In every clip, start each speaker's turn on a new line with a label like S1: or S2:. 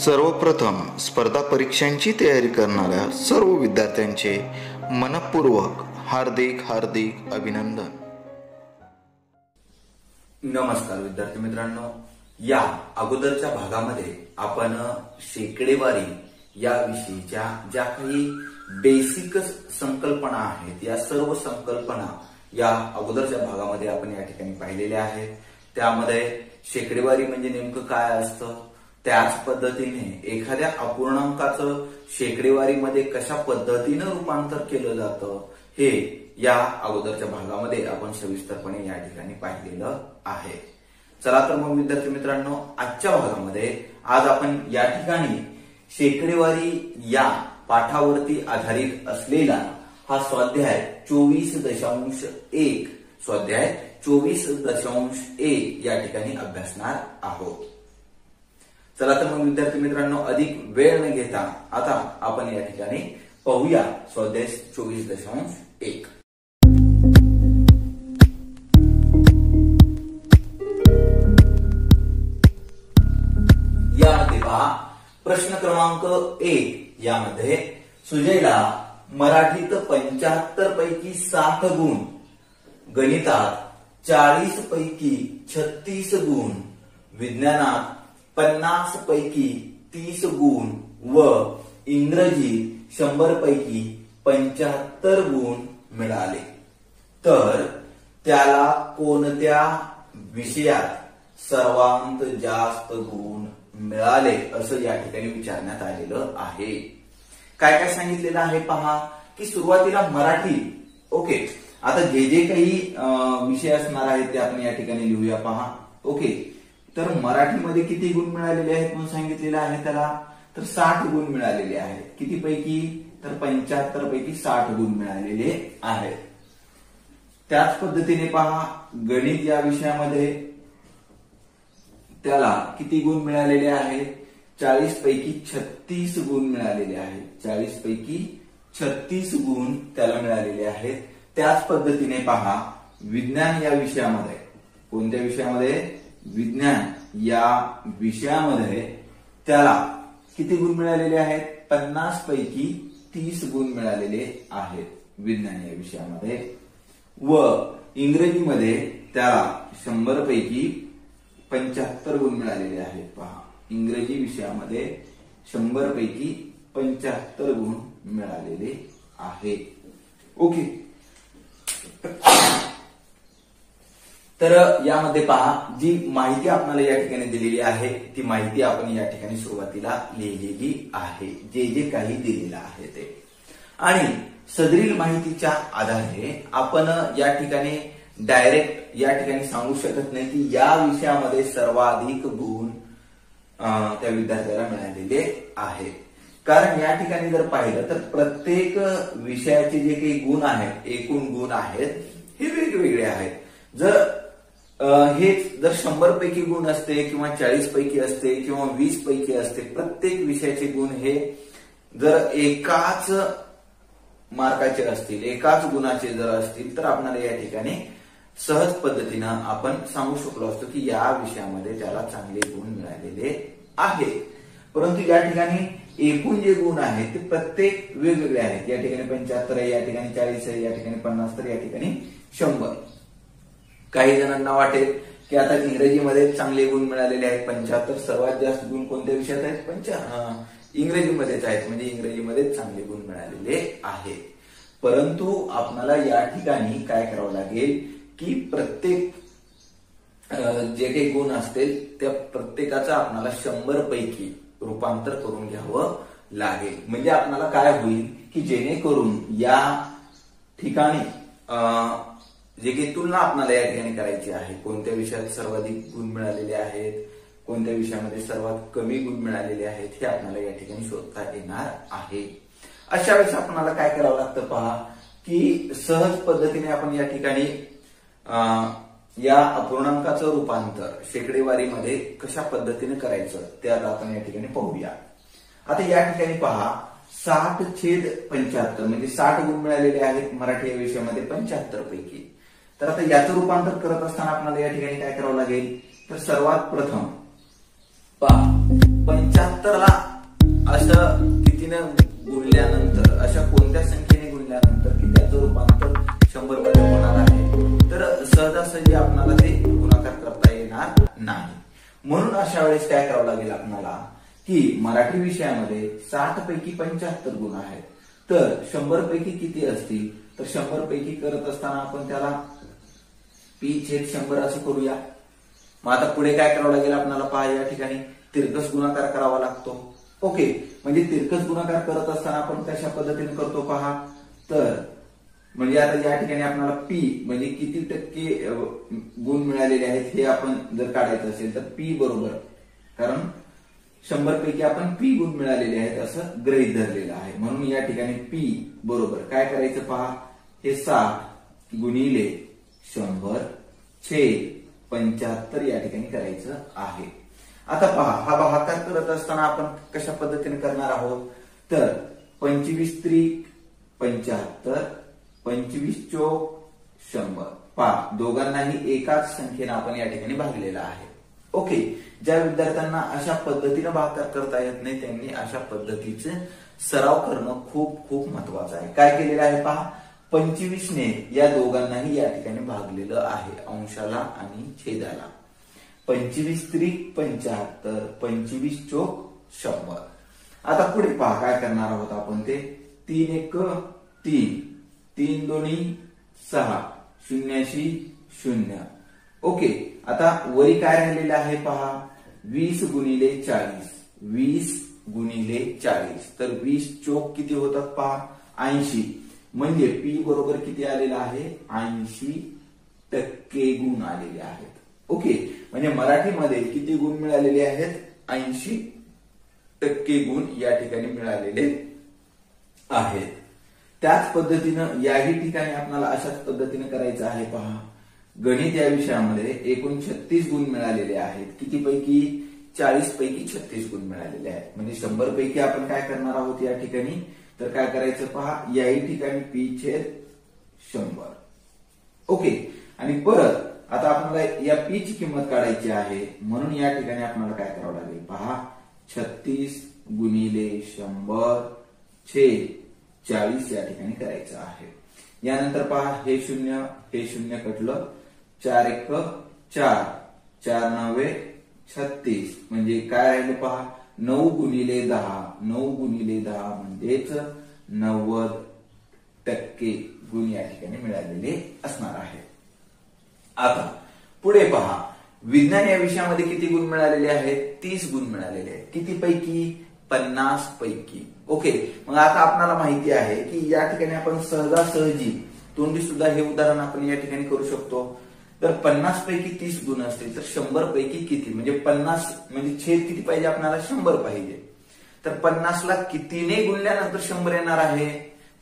S1: सर्वप्रथम स्पर्धा परीक्षांची तयारी करणाऱ्या सर्व विद्यार्थ्यांचे मनपूर्वक हार्दिक अभिनंदन।
S2: नमस्कार विद्यार्थी मित्रांनो, या अगोदरच्या भागामध्ये आपण शेकडेवारी या विषयीच्या ज्या काही बेसिक संकल्पना आहेत या सर्व संकल्पना या अगोदरच्या भागामध्ये आपण या ठिकाणी पाहिलेल्या आहेत। त्यामध्ये शेकडेवारी म्हणजे नेमकं काय असतं, त्याच पद्धतीने एखाद्या अपूर्णांकाचं शेकडेवारीमध्ये कशा पद्धतीने रूपांतर केलं जातं हे या अगोदरच्या भागामध्ये आपण सविस्तरपणे या ठिकाणी पाहिलेलं आहे। चला तर मग विद्यार्थी मित्रांनो, आजच्या भागामध्ये आज आपण या ठिकाणी शेकडेवारी या पाठावरती आधारित असलेला हा स्वाध्याय 24.1 स्वाध्याय 24.1 या ठिकाणी अभ्यासणार आहोत। चला तर मग विद्यार्थी मित्रांनो, अधिक वेळ न घेता आता आपण या ठिकाणी पाहूया स्वाध्याय 24.1। यामध्ये पहा, प्रश्न क्रमांक 1 यामध्ये सुजयला मराठीत 75 पैकी 60 गुण, गणितात 40 पैकी 36 गुण, विज्ञानात 50 पैकी 30 गुण व इंग्रजी 100 पैकी 75 गुण मिळाले, तर त्याला कोणत्या विषयात सर्वात जास्त गुण मिळाले असं या ठिकाणी विचारण्यात आलेलं आहे। काय काय सांगितलेलं आहे पहा, की सुरुवातीला मराठी, ओके, आता जे काही विषय असणार आहेत ते आपण या ठिकाणी लिहूया पहा, ओके। तर मराठीमध्ये किती गुण मिळालेले आहेत म्हणून सांगितलेलं आहे त्याला, तर 60 गुण मिळालेले आहेत। किती पैकी, तर 75 पैकी 60 गुण मिळालेले आहेत। त्याच पद्धतीने पहा, गणित या विषयामध्ये त्याला किती गुण मिळालेले आहेत, 40 पैकी 36 गुण मिळालेले आहेत। 40 पैकी 36 गुण त्याला मिळालेले आहेत। त्याच पद्धतीने पहा, विज्ञान या विषयामध्ये, कोणत्या विषयामध्ये, विज्ञान या विषयामध्ये त्याला किती गुण मिळालेले आहेत, 50 पैकी 30 गुण मिळालेले आहेत विज्ञान या विषयामध्ये। व इंग्रजीमध्ये त्याला 100 पैकी 75 गुण मिळालेले आहेत। पहा, इंग्रजी विषयामध्ये 100 पैकी 75 गुण मिळालेले आहेत, ओके। तर यामध्ये पहा, जी माहिती आपल्याला या ठिकाणी दिलेली आहे ती माहिती आपण या ठिकाणी सुरुवातीला लिहिलेली आहे, जे काही दिलेलं आहे ते, आणि सदरील माहितीच्या आधारे आपण या ठिकाणी डायरेक्ट या ठिकाणी सांगू शकत नाही की या विषयामध्ये सर्वाधिक गुण त्या विद्यार्थ्याला मिळालेले आहेत, कारण या ठिकाणी जर पाहिलं तर प्रत्येक विषयाचे जे काही गुण आहेत, एकूण गुण आहेत, हे वेगवेगळे आहेत। जर हेच जर 100 पैकी गुण असते किंवा 40 पैकी असते किंवा 20 पैकी असते, प्रत्येक विषयाचे गुण हे जर एकाच मार्काचे असतील, एकाच गुणाचे जर असतील, तर आपल्याला या ठिकाणी सहज पद्धतीनं आपण सांगू शकलो असतो की या विषयामध्ये त्याला चांगले गुण मिळालेले आहेत। परंतु या ठिकाणी एकूण जे गुण आहेत ते प्रत्येक वेगवेगळे आहेत। या ठिकाणी 75 आहे, या ठिकाणी 40 आहे, या ठिकाणी 50, तर या ठिकाणी 100। काही जणांना वाटेल की आता इंग्रजीमध्ये चांगले गुण मिळालेले आहेत 75, सर्वात जास्त गुण कोणत्या विषयात आहेत, इंग्रजीमध्येच आहेत, म्हणजे इंग्रजीमध्ये चांगले गुण मिळालेले आहेत। परंतु आपल्याला या ठिकाणी काय करावं लागेल की प्रत्येक जे काही गुण असतील त्या प्रत्येकाचं आपल्याला 100 पैकी रूपांतर करून घ्यावं लागेल। म्हणजे आपल्याला काय होईल की जेणेकरून या ठिकाणी जे काही तुलना आपल्याला या ठिकाणी करायची आहे, कोणत्या विषयात सर्वाधिक गुण मिळालेले आहेत, कोणत्या विषयामध्ये सर्वात कमी गुण मिळालेले आहेत, हे आपल्याला या ठिकाणी शोधता येणार आहे। अशा वेळेस आपल्याला काय करावं लागतं पहा, की सहज पद्धतीने आपण या ठिकाणी या अपूर्णांकाचं रूपांतर शेकडेवारीमध्ये कशा पद्धतीने करायचं ते आता आपण या ठिकाणी पाहूया। आता या ठिकाणी पहा, 60/75 म्हणजे 60 गुण मिळालेले आहेत मराठी या विषयामध्ये 75 पैकी। तर आता याचं रूपांतर करत असताना आपल्याला या ठिकाणी काय करावं लागेल, तर सर्वात प्रथम पहा 75 ला वेळेस काय करावं लागेल आपल्याला की मराठी विषयामध्ये 60 पैकी 75 गुण आहेत, तर 100 पैकी किती असतील, तर 100 पैकी करत असताना आपण त्याला p/100 असं करूया. मग आता पुढे काय करावं लागेल आपल्याला पहा, या ठिकाणी तिरकस गुणाकार करावा लागतो. ओके, म्हणजे तिरकस गुणाकार करत असताना आपण कशा पद्धतीने करतो पहा, तर म्हणजे आता या ठिकाणी आपल्याला पी म्हणजे किती टक्के गुण मिळालेले आहेत हे आपण जर काढायचं असेल तर पी बरोबर, कारण 100 पैकी आपण पी गुण मिळालेले आहेत असं गृहीत धरलेलं आहे. म्हणून या ठिकाणी पी बरोबर काय करायचं पहा, हे 60 गुणिले 100 छेद 75 या ठिकाणी करायचं आहे. आता पहा, हा भागाकार करत असताना आपण कशा पद्धतीने करणार आहोत, तर 25 त्रिक 75, 25 चोक 100. पहा, दोघांनाही एकाच संख्येने आपण या ठिकाणी भागलेला आहे. ओके, ज्या विद्यार्थ्यांना अशा पद्धतीने भागाकार करता येत नाही त्यांनी अशा पद्धतीचे सराव करणं खूप खूप महत्वाचं आहे. काय केलेलं आहे पहा, 25 ने या दोघांनाही या ठिकाणी भागलेलं आहे, अंशाला आणि छेदाला. 25 त्रिक 75, 25 चोक 100. आता पुढे पहा काय करणार आहोत आपण, ते 3 1 3, 3 2 6, 0 0. ओके, आता वरी काय राहिलेलं आहे पहा, 20 गुणिले 40, 20 गुणिले 40, तर 20 चोक किती होतात पहा, 80. म्हणजे पी बरोबर किती आलेला आहे, 80% गुण आलेले आहेत. ओके, म्हणजे मराठीमध्ये किती गुण मिळालेले आहेत, 80% गुण या ठिकाणी मिळालेले आहेत. त्याच पद्धतीनं याही ठिकाणी आपल्याला अशाच पद्धतीने करायचं आहे. पहा, गणित या विषयामध्ये एकूण 36 गुण मिळालेले आहेत. किती पैकी, 40 पैकी 36 गुण मिळालेले आहेत. म्हणजे 100 पैकी आपण काय करणार आहोत या ठिकाणी, तर काय करायचं पहा, याही ठिकाणी p/100. ओके, आणि परत आता आपल्याला या p ची किंमत काढायची आहे, म्हणून या ठिकाणी आपल्याला काय करावं लागेल पहा, 36 गुणिले 100 छेद 40 या ठिकाणी करायचं आहे. यानंतर पहा, हे 0 कटलं, 4 1 4, 4 9 36, म्हणजे काय राहिलं पहा, 9 गुणिले 10, 9 गुणिले 10 म्हणजेच 90% गुण या ठिकाणी मिळालेले असणार आहे. आता पुढे पहा, विज्ञान या विषयामध्ये किती गुण मिळालेले आहेत, 30 गुण मिळालेले आहेत. किती पैकी, 50 पैकी. ओके, मग आता आपल्याला माहिती आहे की या ठिकाणी आपण सहजासहजी तोंडी सुद्धा हे उदाहरण आपण या ठिकाणी करू शकतो. तर 50 पैकी 30 गुण असतील तर 100 पैकी किती, म्हणजे 50 म्हणजे छेद किती पाहिजे आपल्याला, 100 पाहिजे. तर 50 ला कितीने गुणल्यानंतर 100 येणार आहे,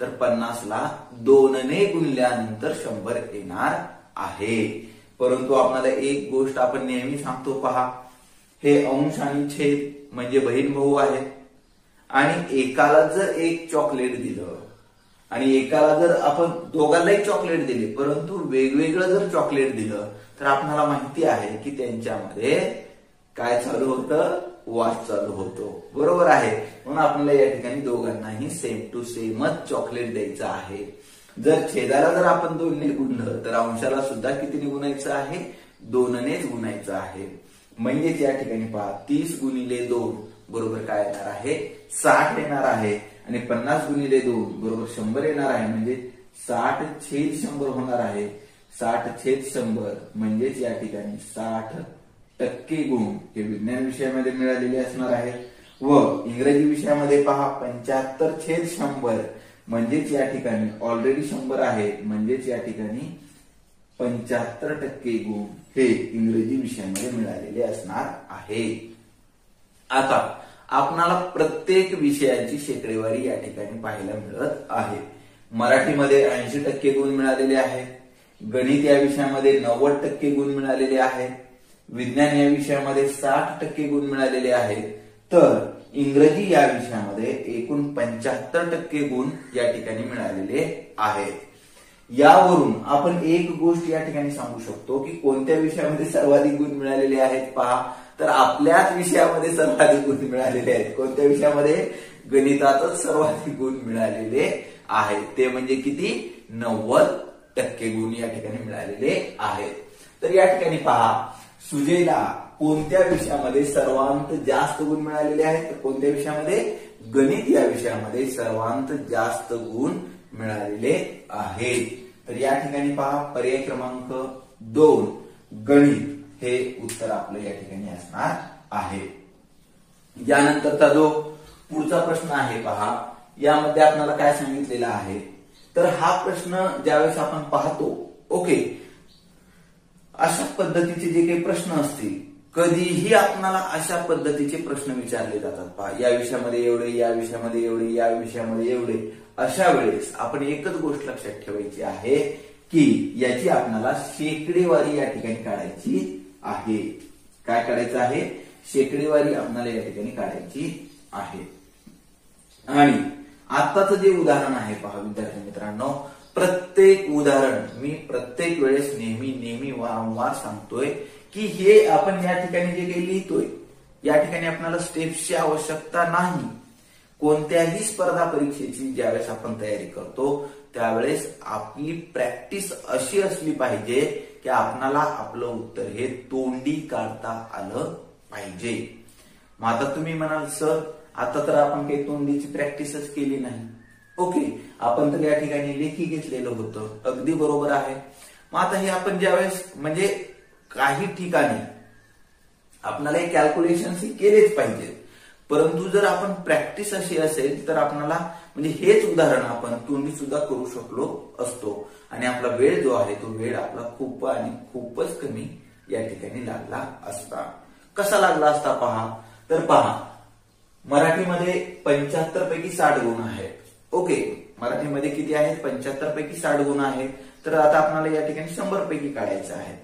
S2: तर 50 ला 2 ने गुणल्यानंतर 100 येणार आहे. परंतु आपल्याला एक गोष्ट आपण नेहमी सांगतो पहा, हे अंश आणि छेद म्हणजे बहीण भाऊ आहेत, आणि एकाला जर एक चॉकलेट दिलं आणि एकाला जर आपण दोघांनाही चॉकलेट दिले परंतु वेगवेगळं जर चॉकलेट दिलं तर आपल्याला माहिती आहे की त्यांच्यामध्ये काय चालू होतं, वाद चालू होतो. बरोबर आहे, म्हणून आपल्याला या ठिकाणी दोघांनाही सेम टू सेमच चॉकलेट द्यायचं आहे. जर छेदाला जर आपण 2 ने गुणलं तर अंशाला सुद्धा कितीने गुणायचं आहे, 2 नेच गुणायचं आहे. म्हणजेच या ठिकाणी पहा, 30 गुणिले 2 बरोबर काय येणार आहे, 60 येणार आहे, आणि 50 गुणिले 2 बरोबर 100 येणार आहे. म्हणजे 60/100 होणार आहे. 60/100 म्हणजेच या ठिकाणी 60% गुण हे विज्ञान विषयामध्ये मिळालेले असणार आहे. व इंग्रजी विषयामध्ये पहा, 75/100 म्हणजेच या ठिकाणी ऑलरेडी 100 आहे, म्हणजेच या ठिकाणी 75% गुण हे इंग्रजी विषयामध्ये मिळालेले असणार आहे. आता आपणाला प्रत्येक विषयाची शेकडेवारी या ठिकाणी पाहायला मिळत आहे. मराठीमध्ये 80% गुण मिळालेले आहेत, गणित या विषयामध्ये 90% गुण मिळालेले आहेत, विज्ञान या विषयामध्ये 60% गुण मिळालेले आहेत, तर इंग्रजी या विषयामध्ये एकूण 75% गुण या ठिकाणी मिळालेले आहेत. यावरून आपण एक गोष्ट या ठिकाणी सांगू शकतो की कोणत्या विषयामध्ये सर्वाधिक गुण मिळालेले आहेत पहा, तर आपल्याच विषयामध्ये सर्वाधिक गुण मिळालेले आहेत. कोणत्या विषयामध्ये, गणितातच सर्वाधिक गुण मिळालेले आहेत. ते म्हणजे किती, 90% गुण या ठिकाणी मिळालेले आहेत. तर या ठिकाणी पहा, सुजयला कोणत्या विषयामध्ये सर्वांत जास्त गुण मिळालेले आहेत? तर कोणत्या विषयामध्ये? गणित या विषयामध्ये सर्वांत जास्त गुण मिळालेले आहेत. तर या ठिकाणी पहा पर्याय क्रमांक 2 गणित हे उत्तर आपलं या ठिकाणी असणार आहे. यानंतरचा जो पुढचा प्रश्न आहे पहा, यामध्ये आपल्याला काय सांगितलेलं आहे? तर हा प्रश्न ज्यावेळेस आपण पाहतो, ओके, अशा पद्धतीचे जे काही प्रश्न असतील, कधीही आपल्याला अशा पद्धतीचे प्रश्न विचारले जातात. पहा, या विषयामध्ये एवढे, या विषयामध्ये एवढे, या विषयामध्ये एवढे. अशा वेळेस आपण एकच गोष्ट लक्षात ठेवायची आहे की याची आपल्याला शेकडेवारी या ठिकाणी काढायची आहे. काय काढायचं आहे? शेकडेवारी आपल्याला या ठिकाणी काढायची आहे. आणि आताचं जे उदाहरण आहे पहा विद्यार्थी मित्रांनो, प्रत्येक उदाहरण मी प्रत्येक वेळेस नेहमी वारंवार सांगतोय की हे आपण या ठिकाणी जे काही लिहितोय, या ठिकाणी आपल्याला स्टेप्सची आवश्यकता नाही. कोणत्याही स्पर्धा परीक्षेची ज्यावेळेस आपण तयारी करतो त्यावेळेस आपली प्रॅक्टिस अशी असली पाहिजे की आपणाला आपलं उत्तर हे तोंडी काढता आलं पाहिजे. मग आता तुम्ही म्हणाल सर आता तर आपण काही तोंडीची प्रॅक्टिसच केली नाही. ओके, आपण तर या ठिकाणी लेखी घेतलेलं होतं. अगदी बरोबर आहे. मग आता हे आपण ज्यावेळेस म्हणजे काही ठिकाणी आपल्याला हे कॅल्क्युलेशन केलेच पाहिजे, परंतु जर आपण प्रॅक्टिस अशी असेल तर आपल्याला म्हणजे हेच उदाहरण आपण तोंडी सुद्धा करू शकलो असतो आणि आपला वेळ जो आहे तो वेळ आपला खूप आणि खूपच कमी या ठिकाणी लागला असता. कसा लागला असता पहा. तर पहा, मराठीमध्ये 75 पैकी 60 गुण आहेत. ओके, मराठीमध्ये किती आहेत? 75 पैकी 60 गुण आहेत. तर आता आपल्याला या ठिकाणी 100 पैकी काढायचं आहे.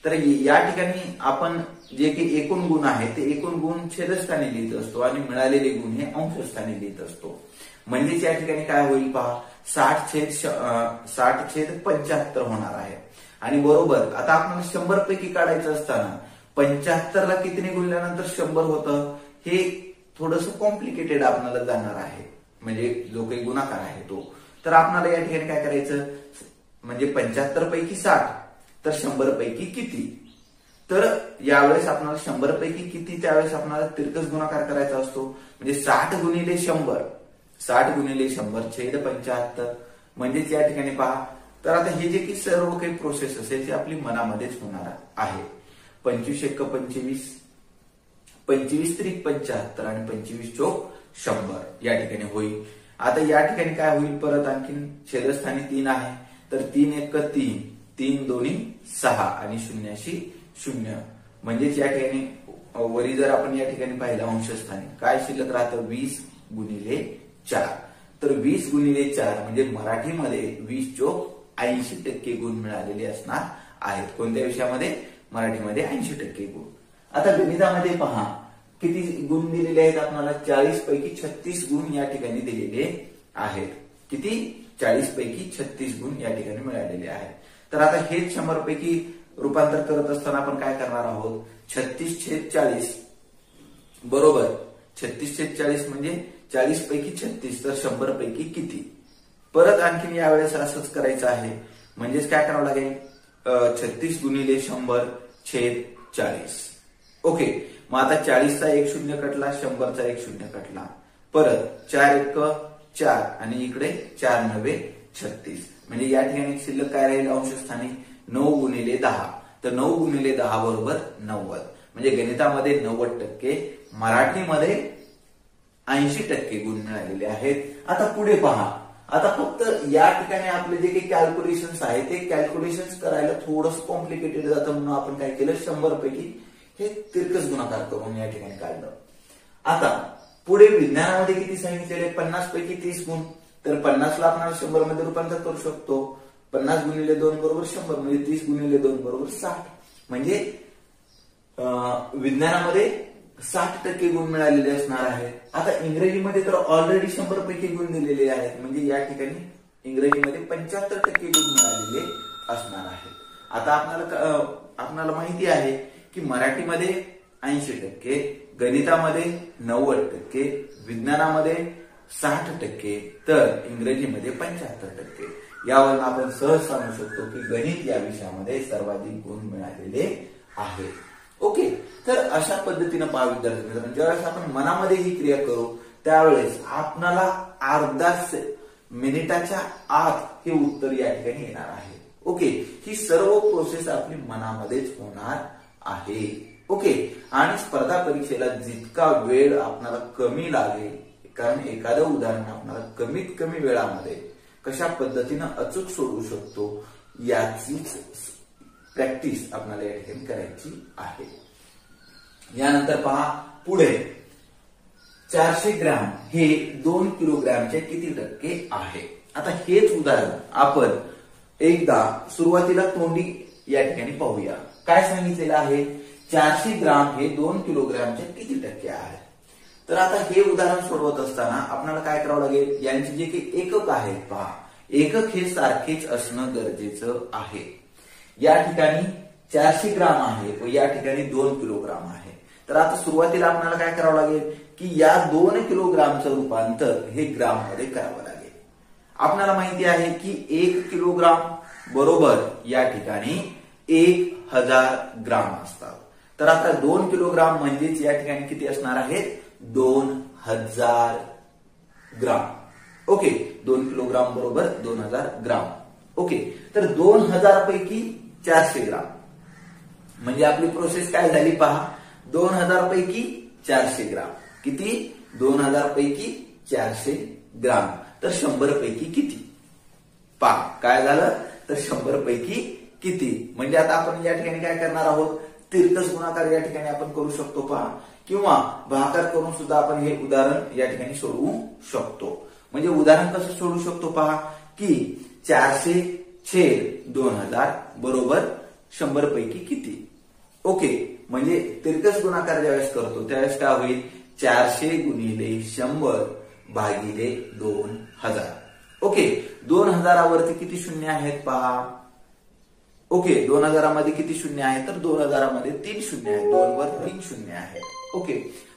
S2: तर या ठिकाणी आपण जे काही एकूण गुण आहेत ते एकूण गुण छेदस्थानी लिहित असतो आणि मिळालेले गुण हे अंशस्थानी लिहित असतो. म्हणजेच या ठिकाणी काय होईल पहा, 60/75 होणार आहे. आणि बरोबर आता आपल्याला 100 पैकी काढायचं असताना 75 ला कितीने गुणल्यानंतर 100 होतं, हे थोडंसं कॉम्प्लिकेटेड आपल्याला जाणार आहे. म्हणजे जो काही गुणाकार आहे तो. तर आपल्याला या ठिकाणी काय करायचं, म्हणजे 75 पैकी 60 तर 100 पैकी किती? तर यावेळेस आपल्याला 100 पैकी किती त्यावेळेस आपल्याला तिरकस गुणाकार करायचा असतो. म्हणजे 60 गुणिले 100, 60 गुणिले 100 छेद 75. म्हणजेच या ठिकाणी पहा, तर आता हे जे की सर्व काही प्रोसेस असेल ती आपली मनामध्येच होणार आहे. 25 × 25, 25 × 75 आणि 25 × 100 या ठिकाणी होईल. आता या ठिकाणी काय होईल, परत आणखीन छेदस्थानी 3 आहे तर 3 × 1 = 3, 3 × 2 = 6 आणि 0 0. म्हणजेच या ठिकाणी वरी जर आपण या ठिकाणी पाहिलं अंशस्थानी काय शिल्लक राहतं, 20 × 4. तर 20 × 4 म्हणजे मराठीमध्ये 20 × 80% गुण मिळालेले असणार आहेत. कोणत्या विषयामध्ये? मराठीमध्ये 80% गुण. आता गणितामध्ये पहा किती गुण दिलेले आहेत आपल्याला, 40 पैकी 36 गुण या ठिकाणी दिलेले आहेत. किती? 40 पैकी 36 गुण या ठिकाणी मिळालेले आहेत. तर आता हेच 100 पैकी रूपांतर करत असताना आपण काय करणार आहोत, 36/40 बरोबर. 36/40 म्हणजे 40 पैकी 36 तर 100 पैकी किती? परत आणखीन यावेळेस असंच करायचं आहे. म्हणजेच काय करावं लागेल, 36 गुणिले 100 छेद 40. ओके, मग आता 40चा 1 0 कटला, 100चा 1 0 कटला. परत 4 × 1 = 4 आणि इकडे 4 × 9 = 36. म्हणजे या ठिकाणी शिल्लक काय राहील अंशस्थानी, 9 × 10. तर 9 × 10 बरोबर 90. म्हणजे गणितामध्ये 90%, मराठीमध्ये 80% गुण मिळालेले आहेत. आता पुढे पहा, आता फक्त या ठिकाणी आपले जे काही कॅल्क्युलेशन्स आहे ते कॅल्क्युलेशन्स करायला थोडंसं कॉम्प्लिकेटेड जातं, म्हणून आपण काय केलं, 100 पैकी हे तिरकस गुणाकार करून या ठिकाणी काढलं. आता पुढे विज्ञानामध्ये किती सांगितलेले, 50 पैकी 30 गुण. तर 50 ला आपण 100 मध्ये रूपांतर करू शकतो. 50 × 2 = 100 म्हणजे 30 × 2 = 60. म्हणजे विज्ञानामध्ये 60% गुण मिळालेले असणार आहे. आता इंग्रजीमध्ये तर ऑलरेडी 100 पैकी गुण दिलेले आहेत. म्हणजे या ठिकाणी इंग्रजीमध्ये 75% गुण मिळालेले असणार आहेत. आता आपल्याला माहिती आहे की मराठीमध्ये 80%, गणितामध्ये 90%, विज्ञानामध्ये 60%, तर इंग्रजीमध्ये 75%. यावरून आपण सहज सांगू शकतो की गणित या विषयामध्ये सर्वाधिक गुण मिळालेले आहेत. ओके, तर अशा पद्धतीनं पहा विद्यार्थी मित्रांनो, ज्यावेळेस आपण मनामध्ये ही क्रिया करू त्यावेळेस आपणाला अर्धा मिनिटाच्या आत हे उत्तर या ठिकाणी येणार आहे. ओके, ही सर्व प्रोसेस आपली मनामध्येच होणार आहे. ओके, आणि स्पर्धा परीक्षेला जितका वेळ आपल्याला कमी लागेल, कारण एखादं उदाहरण आपल्याला कमीत कमी वेळामध्ये कशा पद्धतीनं अचूक सोडवू शकतो याचीच प्रॅक्टिस आपल्याला या ठिकाणी करायची आहे. यानंतर पहा पुढे 400 ग्रॅम हे 2 किलोग्रॅमचे किती टक्के आहे. आता हेच उदाहरण आपण एकदा सुरुवातीला तोंडी या ठिकाणी पाहूया. काय सांगितलेलं आहे, 400 ग्राम हे 2 किलोग्रॅमचे किती टक्के आहे. तर आता हे उदाहरण सोडवत असताना आपल्याला काय करावं लागेल, यांचे जे काही एकक आहेत पहा, एकक हे सारखेच असणं गरजेचं आहे. या ठिकाणी 400 ग्राम आहे व या ठिकाणी 2 किलोग्राम आहे. तर आता सुरुवातीला आपल्याला काय करावं लागेल की या 2 किलोग्रामचं रूपांतर हे ग्राम मध्ये करावं लागेल. आपल्याला माहिती आहे की 1 किलोग्राम बरोबर या ठिकाणी 1000 ग्राम असतात. तर आता 2 किलोग्राम म्हणजेच या ठिकाणी किती असणार आहे, 2000 ग्राम. ओके, 2 किलोग्राम बरोबर 2000 ग्राम. ओके, तर 2000 पैकी 400 ग्राम म्हणजे आपली प्रोसेस काय झाली पहा, 2000 पैकी 400 ग्राम किती, 2000 पैकी 400 ग्राम. तर 100 पैकी किती पहा, काय झालं तर 100 पैकी किती. म्हणजे आता आपण या ठिकाणी काय करणार आहोत, तिरकस गुणाकार या ठिकाणी आपण करू शकतो पहा, किंवा भागाकार करून सुद्धा आपण हे उदाहरण या ठिकाणी सोडवू शकतो. म्हणजे उदाहरण कसं सोडवू शकतो पहा, की 400 छेद 2000 बरोबर 100 पैकी किती. ओके, म्हणजे तिरकस गुणाकार ज्यावेळेस करतो त्यावेळेस काय होईल, 400 गुणिले 100 भागिले 2000. ओके, 2000 वरती किती शून्य आहेत पहा. ओके, 2000 मध्ये किती शून्य आहे, तर 2000 मध्ये 3 शून्य आहेत, 2 वर 3 शून्य आहेत. ओके,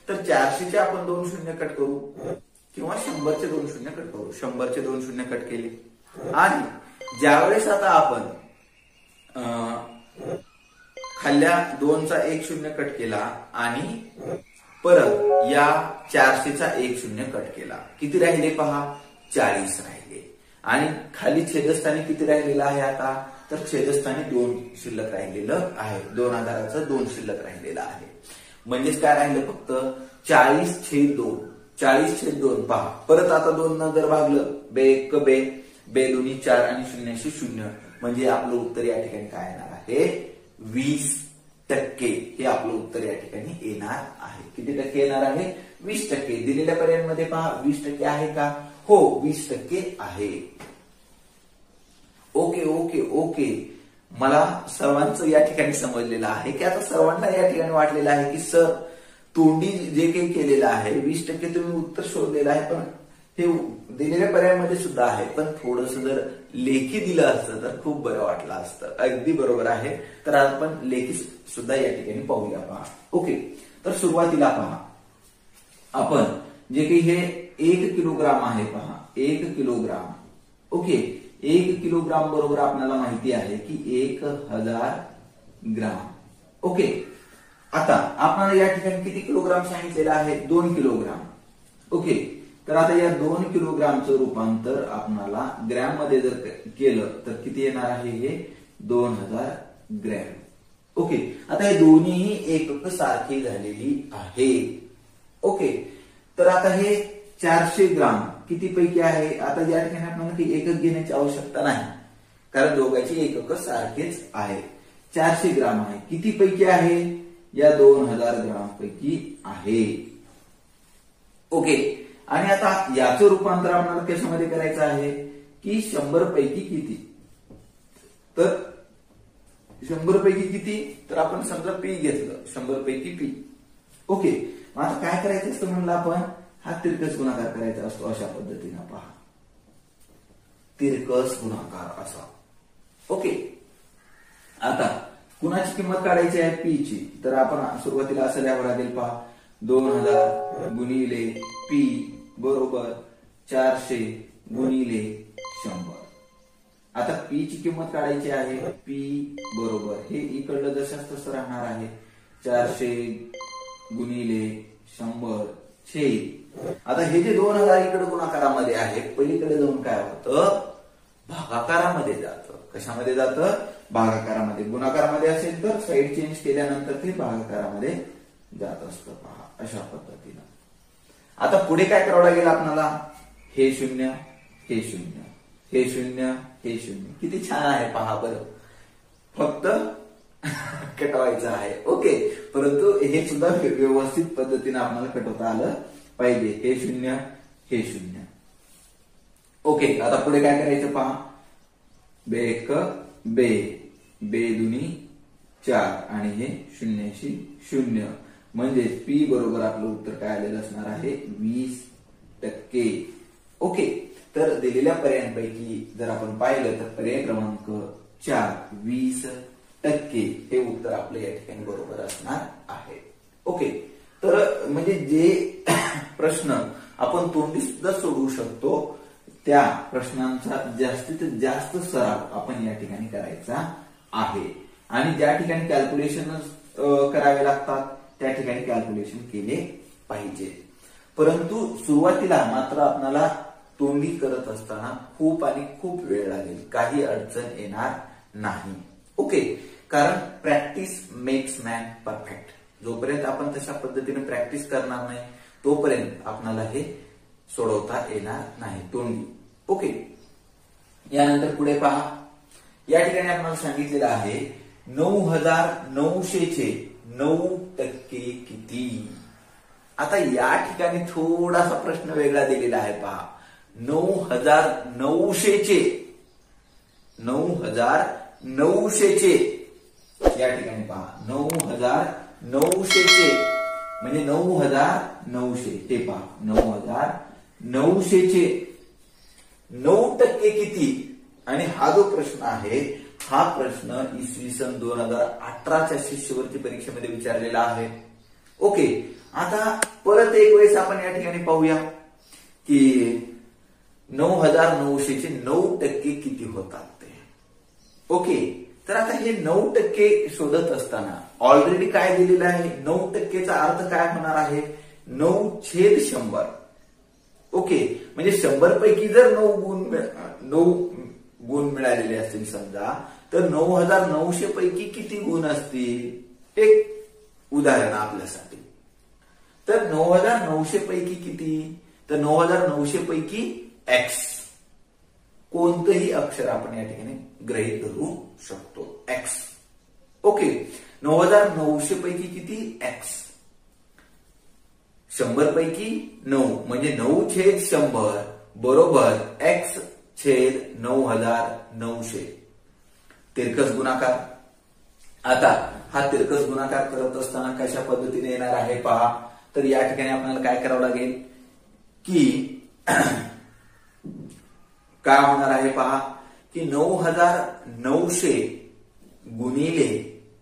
S2: तर 400 चे आपण 2 शून्य कट करू किंवा 100 चे 2 शून्य कट करू. 100 चे 2 शून्य कट केले आणि ज्यावेळेस आता आपण खाल्ल्या 2 चा 1 शून्य कट केला आणि परत या 400 चा 1 शून्य कट केला, किती राहिले पहा, 40 राहिले. आणि खाली छेदस्थानी किती राहिलेलं आहे आता, तर छेदस्थानी 2 शिल्लक राहिलेलं आहे. 2000चं 2 शिल्लक राहिलेलं आहे. म्हणजेच काय राहिलं फक्त 40/2. 40/2 पहा, परत आता 2 न जर भागलं, बे एक बे, बे दोन्ही 4 आणि 0 0, म्हणजे आपलं उत्तर या ठिकाणी काय येणार आहे, 20%. हे आपलं उत्तर या ठिकाणी येणार आहे. किती टक्के येणार आहे, 20%. दिलेल्या पर्यायांमध्ये पहा 20% आहे का, हो 20% आहे. ओके ओके ओके, मला सर्वांचं या ठिकाणी समजलेलं आहे की आता सर्वांना या ठिकाणी वाटलेलं आहे की सर तोंडी जे काही केलेलं आहे 20% तुम्ही उत्तर शोधलेलं आहे, पण हे दिलेल्या पर्यायामध्ये सुद्धा आहे, पण थोडस जर लेखी दिलं असतं तर खूप बरं वाटलं असतं. अगदी बरोबर आहे. तर आपण लेखी सुद्धा या ठिकाणी पाहूया पहा. ओके, तर सुरुवातीला पहा आपण जे काही हे 1 किलोग्राम आहे पहा, 1 किलोग्राम. ओके, 1 किलोग्राम बरोबर आपल्याला माहिती आहे की 1000 ग्राम. ओके, आता आपल्याला या ठिकाणी किती किलोग्राम सांगितलेलं आहे, 2 किलोग्राम. ओके, तर आता या 2 किलोग्रामचं रूपांतर आपल्याला ग्रॅम मध्ये जर केलं तर किती येणार आहे, हे 2000 ग्रॅम. ओके, आता हे दोन्ही एकक सारखी झालेली आहे. ओके, तर आता हे 400 ग्राम किती पैकी आहे, आता या ठिकाणी आपल्याला काही एकक घेण्याची आवश्यकता नाही, कारण दोघांची एकक सारखेच आहे. 400 ग्राम आहे, किती पैकी आहे, या 2000 ग्राम पैकी आहे. ओके, आणि आता याचं रूपांतर आपल्याला कशामध्ये करायचं आहे की 100 पैकी किती, तर 100 पैकी किती, तर आपण समजा पी घेतलं, 100 पैकी पी. ओके, मग आता काय करायचं असतं म्हणलं आपण, हा तिरकस गुणाकार करायचा असतो. अशा पद्धतीने पहा, तिरकस गुणाकार असा. ओके, आता कुणाची किंमत काढायची आहे, पी ची, तर आपण सुरुवातीला असं लिहावं लागेल पहा, 2000 गुणिले पी बरोबर 400 गुणिले 100. आता पी ची किंमत काढायची आहे, पी बरोबर हे इकडलं जशाच तसं राहणार आहे, 400 गुणिले 100 छेद. आता हे जे 2000 इकडे गुणाकारामध्ये आहे, पलीकडे जाऊन काय होतं, भागाकारामध्ये जातं. कशामध्ये जातं, भागाकारामध्ये. गुणाकारामध्ये असेल तर साईड चेंज केल्यानंतर ते भागाकारामध्ये जात असतं. पहा अशा पद्धतीनं. आता पुढे काय करावं लागेल आपल्याला, हे 0 हे 0 हे 0 हे 0. किती छान आहे पहा बरं, फक्त कटवायचं आहे. ओके, परंतु हे सुद्धा व्यवस्थित पद्धतीने आपल्याला कटवता आलं पाहिजे. हे 0 हे 0. ओके, आता पुढे काय करायचं पहा, बेक बे बे दुनी 4 आणि हे 0शी 0 म्हणजे पी बरोबर आपलं उत्तर काय आलेलं असणार आहे, 20%. ओके, तर दिलेल्या पर्यायांपैकी जर आपण पाहिलं तर पर्याय क्रमांक 4 20% हे उत्तर आपलं या ठिकाणी बरोबर असणार आहे. ओके, तर म्हणजे जे प्रश्न आपण तोंडी सुद्धा सोडवू शकतो त्या प्रश्नांचा जास्तीत जास्त सराव आपण या ठिकाणी करायचा आहे. आणि ज्या ठिकाणी कॅल्क्युलेशन करावे लागतात त्या ठिकाणी कॅल्क्युलेशन केले पाहिजे. परंतु सुरुवातीला मात्र आपल्याला तोंडी करत असताना खूप आणि खूप वेळ लागेल, काही अडचण येणार नाही. ओके, कारण प्रॅक्टिस मेक्स मॅन परफेक्ट. जोपर्यंत आपण तशा पद्धतीने प्रॅक्टिस करणार नाही तोपर्यंत आपल्याला हे सोडवता येणार नाही तोंडी. ओके, यानंतर पुढे पहा, या ठिकाणी आपल्याला सांगितलेलं आहे 9900 चे 9% किती. आता या ठिकाणी थोडासा प्रश्न वेगळा दिलेला आहे पहा. 9900 चे 9900 चे या ठिकाणी पहा 9900 चे म्हणजे 9900 ते पहा 9900 चे 9% किती. आणि हा जो प्रश्न आहे हा प्रश्न इसवी सन 2018च्या शिष्यवृत्ती परीक्षेमध्ये विचारलेला आहे. ओके, आता परत एक वेळेस आपण या ठिकाणी पाहूया की 9900 चे 9% किती होतात ते. ओके, तर आता हे 9% शोधत असताना ऑलरेडी काय दिलेलं आहे, 9%चा अर्थ काय होणार आहे, 9/100. ओके, म्हणजे 100 पैकी जर 9 गुण मिळालेले असतील समजा, तर 9900 पैकी किती गुण असतील, एक उदाहरण आपल्यासाठी. तर 9900 पैकी किती, तर 9900 पैकी एक्स, कोणतंही अक्षर आपण या ठिकाणी गृहीत धरू शकतो, एक्स. ओके, 9900 पैकी किती, एक्स. 100 पैकी 9 म्हणजे 9/100 बरोबर x/9900. तिरकस गुणाकार. आता हा तिरकस गुणाकार करत असताना कशा पद्धतीने येणार आहे पहा. तर या ठिकाणी आपल्याला काय करावं लागेल की काय होणार आहे पहा की 9900 गुणिले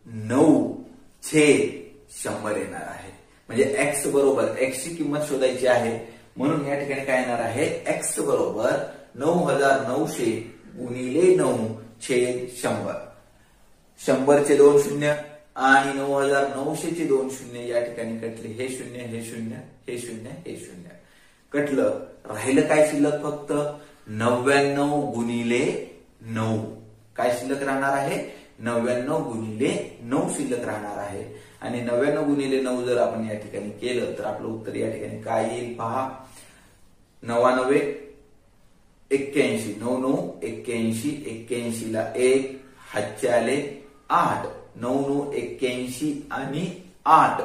S2: 9/100 येणार आहे. म्हणजे एक्स बरोबर, एक्स ची किंमत शोधायची आहे म्हणून या ठिकाणी काय येणार आहे, एक्स बरोबर 9900 गुणिले 9/100. 100 चे 2 शून्य आणि 9900 चे 2 शून्य या ठिकाणी कटले. हे 0 हे 0 हे 0 हे 0 कटलं. राहिलं काय शिल्लक, फक्त 99 गुणिले 9. काय शिल्लक राहणार आहे, 99 गुणिले 9 शिल्लक राहणार आहे. आणि 99 गुणिले 9 जर आपण या ठिकाणी केलं तर आपलं उत्तर या ठिकाणी काय येईल पहा, 99 81, 99 81, 81 ला 1 हातचे आले 8, 99 81 आणि 8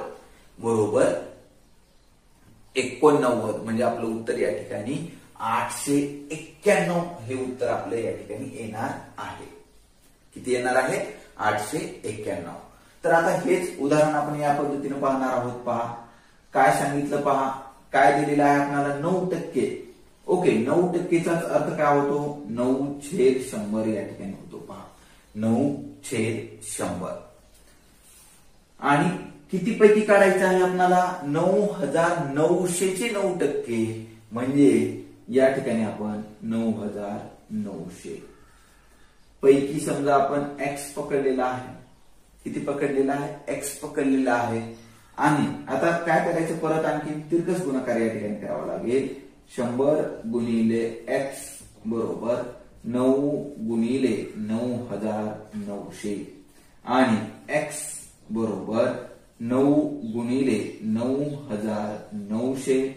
S2: बरोबर 89. म्हणजे आपलं उत्तर या ठिकाणी 891 हे उत्तर आपलं या ठिकाणी येणार आहे. किती येणार आहे, 891. तर आता हेच उदाहरण आपण या पद्धतीने पाहणार आहोत. पहा काय सांगितलं, पहा काय दिलेलं आहे आपल्याला, 9%. ओके, 9%चा अर्थ काय होतो, 9/100 या ठिकाणी होतो. पहा 9/100. आणि किती पैकी काढायचं आहे आपल्याला, 9900 चे 9% म्हणजे या ठिकाणी आपण 9900 पैकी समजा आपण एक्स पकडलेला आहे. किती पकडलेला आहे? एक्स पकडलेला आहे. आणि आता काय करायचं, परत आणखी तिरकस गुणाकार या ठिकाणी करावा लागेल. 100 गुणिले एक्स बरोबर 9 गुणिले 9900 आणि एक्स बरोबर 9 गुणिले 9900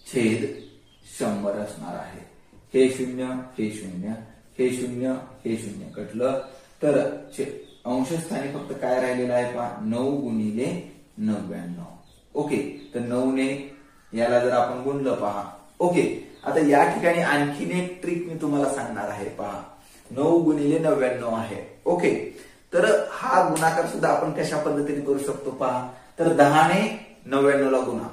S2: छेद 100 असणार आहे. हे 0 हे 0 हे 0 हे 0 कटलं तर अंशस्थानी फक्त काय राहिलेलं आहे पहा, 9 गुणिले 99. ओके, तर 9 ने याला जर आपण गुणलं पहा. ओके, आता या ठिकाणी आणखीन एक ट्रिक मी तुम्हाला सांगणार आहे पहा. 9 गुणिले 99 आहे. ओके, तर हा गुणाकार सुद्धा आपण कशा पद्धतीने करू शकतो पहा. तर 10 ने 99 ला गुणा.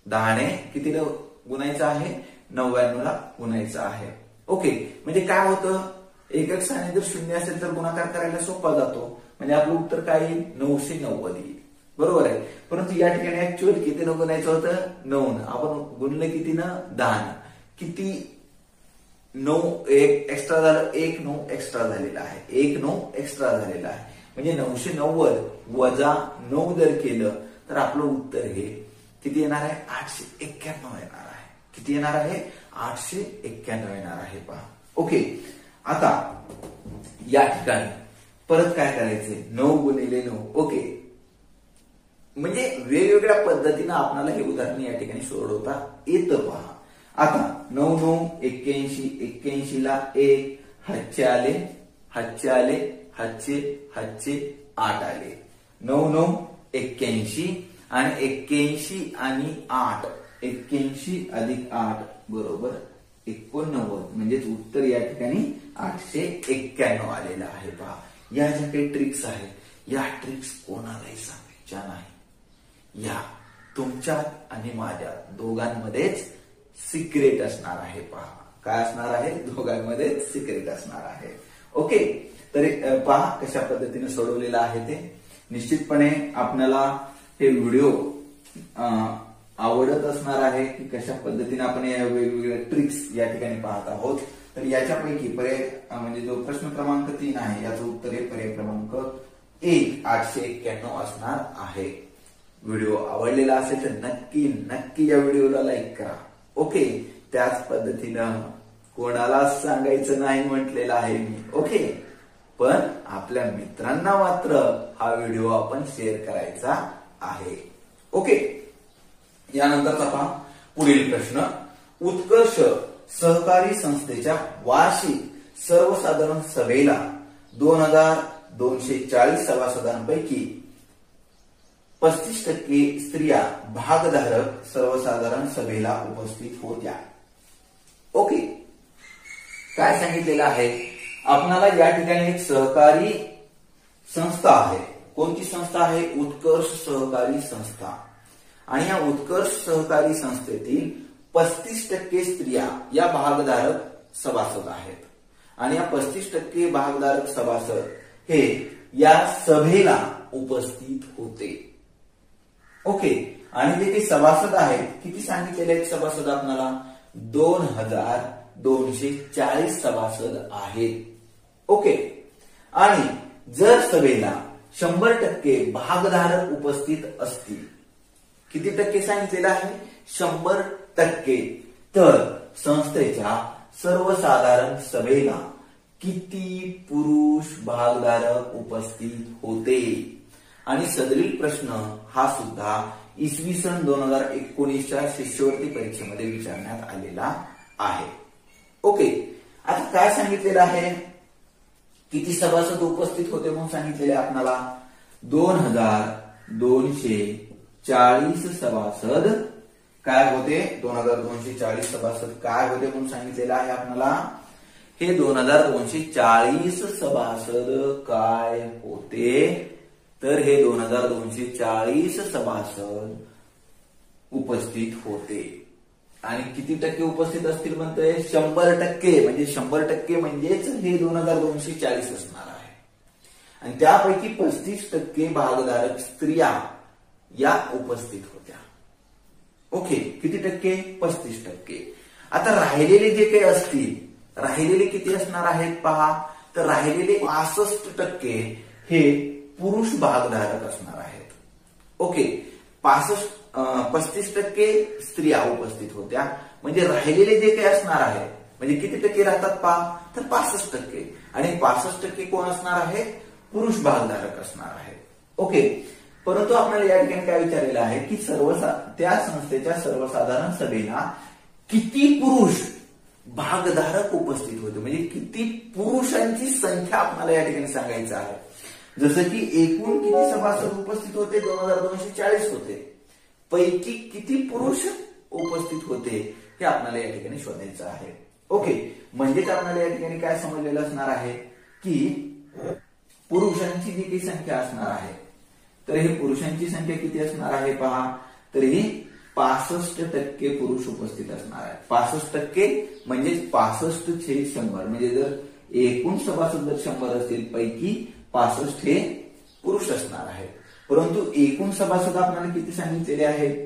S2: 10 ने कितीला गुणायचं आहे? 99 ला गुणायचं आहे. ओके, म्हणजे काय होतं, एकक स्थानी जर 0 असेल तर गुणाकार करायला सोपा जातो. म्हणजे आपलं उत्तर काय येईल? 990 येईल. बरोबर आहे. परंतु या ठिकाणी ऍक्च्युअल कितीनं गुणायचं होतं? 9 न. आपण गुणलं कितीनं? 10 न. किती? 9 एक एक्स्ट्रा झालं, 1 9 एक्स्ट्रा झालेला आहे. 1 9 एक्स्ट्रा झालेला आहे. म्हणजे 990 वजा 9 जर केलं तर आपलं उत्तर हे किती येणार आहे? 891 येणार आहे. किती येणार आहे? 891 येणार आहे पहा. ओके, आता या ठिकाणी परत काय करायचंय? 9 गुणिले 9. ओके, म्हणजे वेगवेगळ्या पद्धतीनं आपल्याला हे उदाहरण या ठिकाणी सोडवता येतं पहा. आता 9 9 81 81 ला 1 हातचे आले, हातचे आले, हातचे हातचे 8 आले. 9 9 81 आणि 81 आणि 8 81 अधिक 8 बरोबर 89. म्हणजेच उत्तर या ठिकाणी 891 आलेलं आहे पहा. या ज्या काही ट्रिक्स आहेत या ट्रिक्स कोणालाही सांगायच्या नाही. या तुमच्यात आणि माझ्या दोघांमध्येच सिक्रेट असणार आहे पहा. काय असणार आहे? दोघांमध्येच सिक्रेट असणार आहे. ओके, तरी पहा कशा पद्धतीने सोडवलेलं आहे ते. निश्चितपणे आपल्याला हे व्हिडिओ आवडत असणार आहे की कशा पद्धतीने आपण या वेगवेगळ्या ट्रिक्स या ठिकाणी पाहत आहोत. तर याच्यापैकी पर्याय म्हणजे जो प्रश्न क्रमांक 3 आहे याचं उत्तर हे पर्याय क्रमांक 1 891 असणार आहे. व्हिडिओ आवडलेला असेल तर नक्की नक्की या व्हिडिओला लाईक करा. ओके, त्याच पद्धतीनं कोणाला सांगायचं नाही म्हटलेलं आहे मी. ओके, पण आपल्या मित्रांना मात्र हा व्हिडिओ आपण शेअर करायचा आहे. ओके, यानंतरचा पहा पुढील प्रश्न. उत्कर्ष सहकारी संस्थेच्या वार्षिक सर्वसाधारण सभेला 2240 सभासदांपैकी 35% स्त्रिया भागधारक सर्वसाधारण सभेला उपस्थित होत्या. ओके, काय सांगितलेलं आहे? आपणाला या ठिकाणी एक सहकारी संस्था आहे. कोणती संस्था आहे? उत्कर्ष सहकारी संस्था. आणि या उत्कर्ष सहकारी संस्थेतील 35% स्त्रिया या भागधारक सभासद आहेत. आणि या 35% भागधारक सभासद हे या सभेला उपस्थित होते. ओके, आणि जे काही सभासद आहेत किती सांगितलेले आहेत सभासद आपल्याला? 2240 सभासद आहेत. ओके, आणि जर सभेला 100% भागधारक उपस्थित असतील, किती टक्के सांगितलेलं आहे? 100%. तर संस्थेच्या सर्वसाधारण सभेला किती पुरुष भागधारक उपस्थित होते? आणि सदरील प्रश्न हा सुद्धा इसवी सन 2019च्या शिष्यवृत्ती परीक्षेमध्ये विचारण्यात आलेला आहे. ओके, आता काय सांगितलेलं आहे? किती सभासद उपस्थित होते म्हणून सांगितलेले आपल्याला? 2240 सभासद काय होते? 2240 सभासद काय होते म्हणून सांगितलेलं आहे आपल्याला? हे 2240 सभासद काय होते? तर हे 2240 सभासद उपस्थित होते. आणि किती टक्के उपस्थित असतील म्हणतोय? 100%. म्हणजे 100% म्हणजेच हे 2240 असणार आहे. आणि त्यापैकी 35% भागधारक स्त्रिया या उपस्थित होत्या. ओके, किती टक्के? 35%. आता राहिलेले जे काही असतील, राहिलेले किती असणार आहेत पहा? तर राहिलेले 65% हे पुरुष भागधारक असणार आहेत. ओके, 35% स्त्रिया उपस्थित होत्या. म्हणजे राहिलेले जे काही असणार आहे, म्हणजे किती टक्के राहतात पहा, तर 65%. आणि 65% कोण असणार आहे, पुरुष भागधारक असणार आहे. ओके, परंतु आपल्याला या ठिकाणी काय विचारलेलं आहे की त्या संस्थेच्या सर्वसाधारण सभेला किती पुरुष भागधारक उपस्थित होते, म्हणजे किती पुरुषांची संख्या आपल्याला या ठिकाणी सांगायचं आहे. जसं की एकूण किती सभासद उपस्थित होते, 2240 होते, पैकी किती पुरुष उपस्थित होते हे आपल्याला या ठिकाणी शोधायचं आहे. ओके, म्हणजेच आपल्याला या ठिकाणी काय समजलेलं असणार आहे की पुरुषांची जी काही संख्या असणार आहे, तर ही पुरुषांची संख्या किती असणार आहे पहा, तर ही 65% पुरुष उपस्थित असणार आहे. 65% म्हणजे 65/100, म्हणजे जर एकूण सभासद जर 100 असतील पैकी 65 हे पुरुष असणार आहेत. परंतु एकूण सभासद आपल्याला किती सांगितलेले आहेत,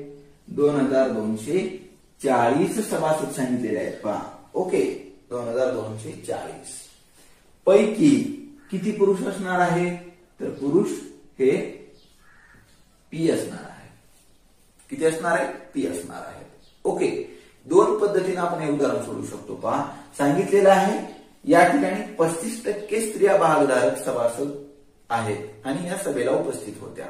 S2: 2240 सभासद सांगितलेले आहेत पहा. ओके, 2240 पैकी किती पुरुष असणार आहे, तर पुरुष हे पी असणार आहे. किती असणार आहे, पी असणार आहे. ओके, दोन पद्धतीने आपण हे उदाहरण सोडू शकतो पहा. सांगितलेलं आहे या ठिकाणी 35% स्त्रिया भागधारक सभासद आहेत आणि या सभेला उपस्थित होत्या.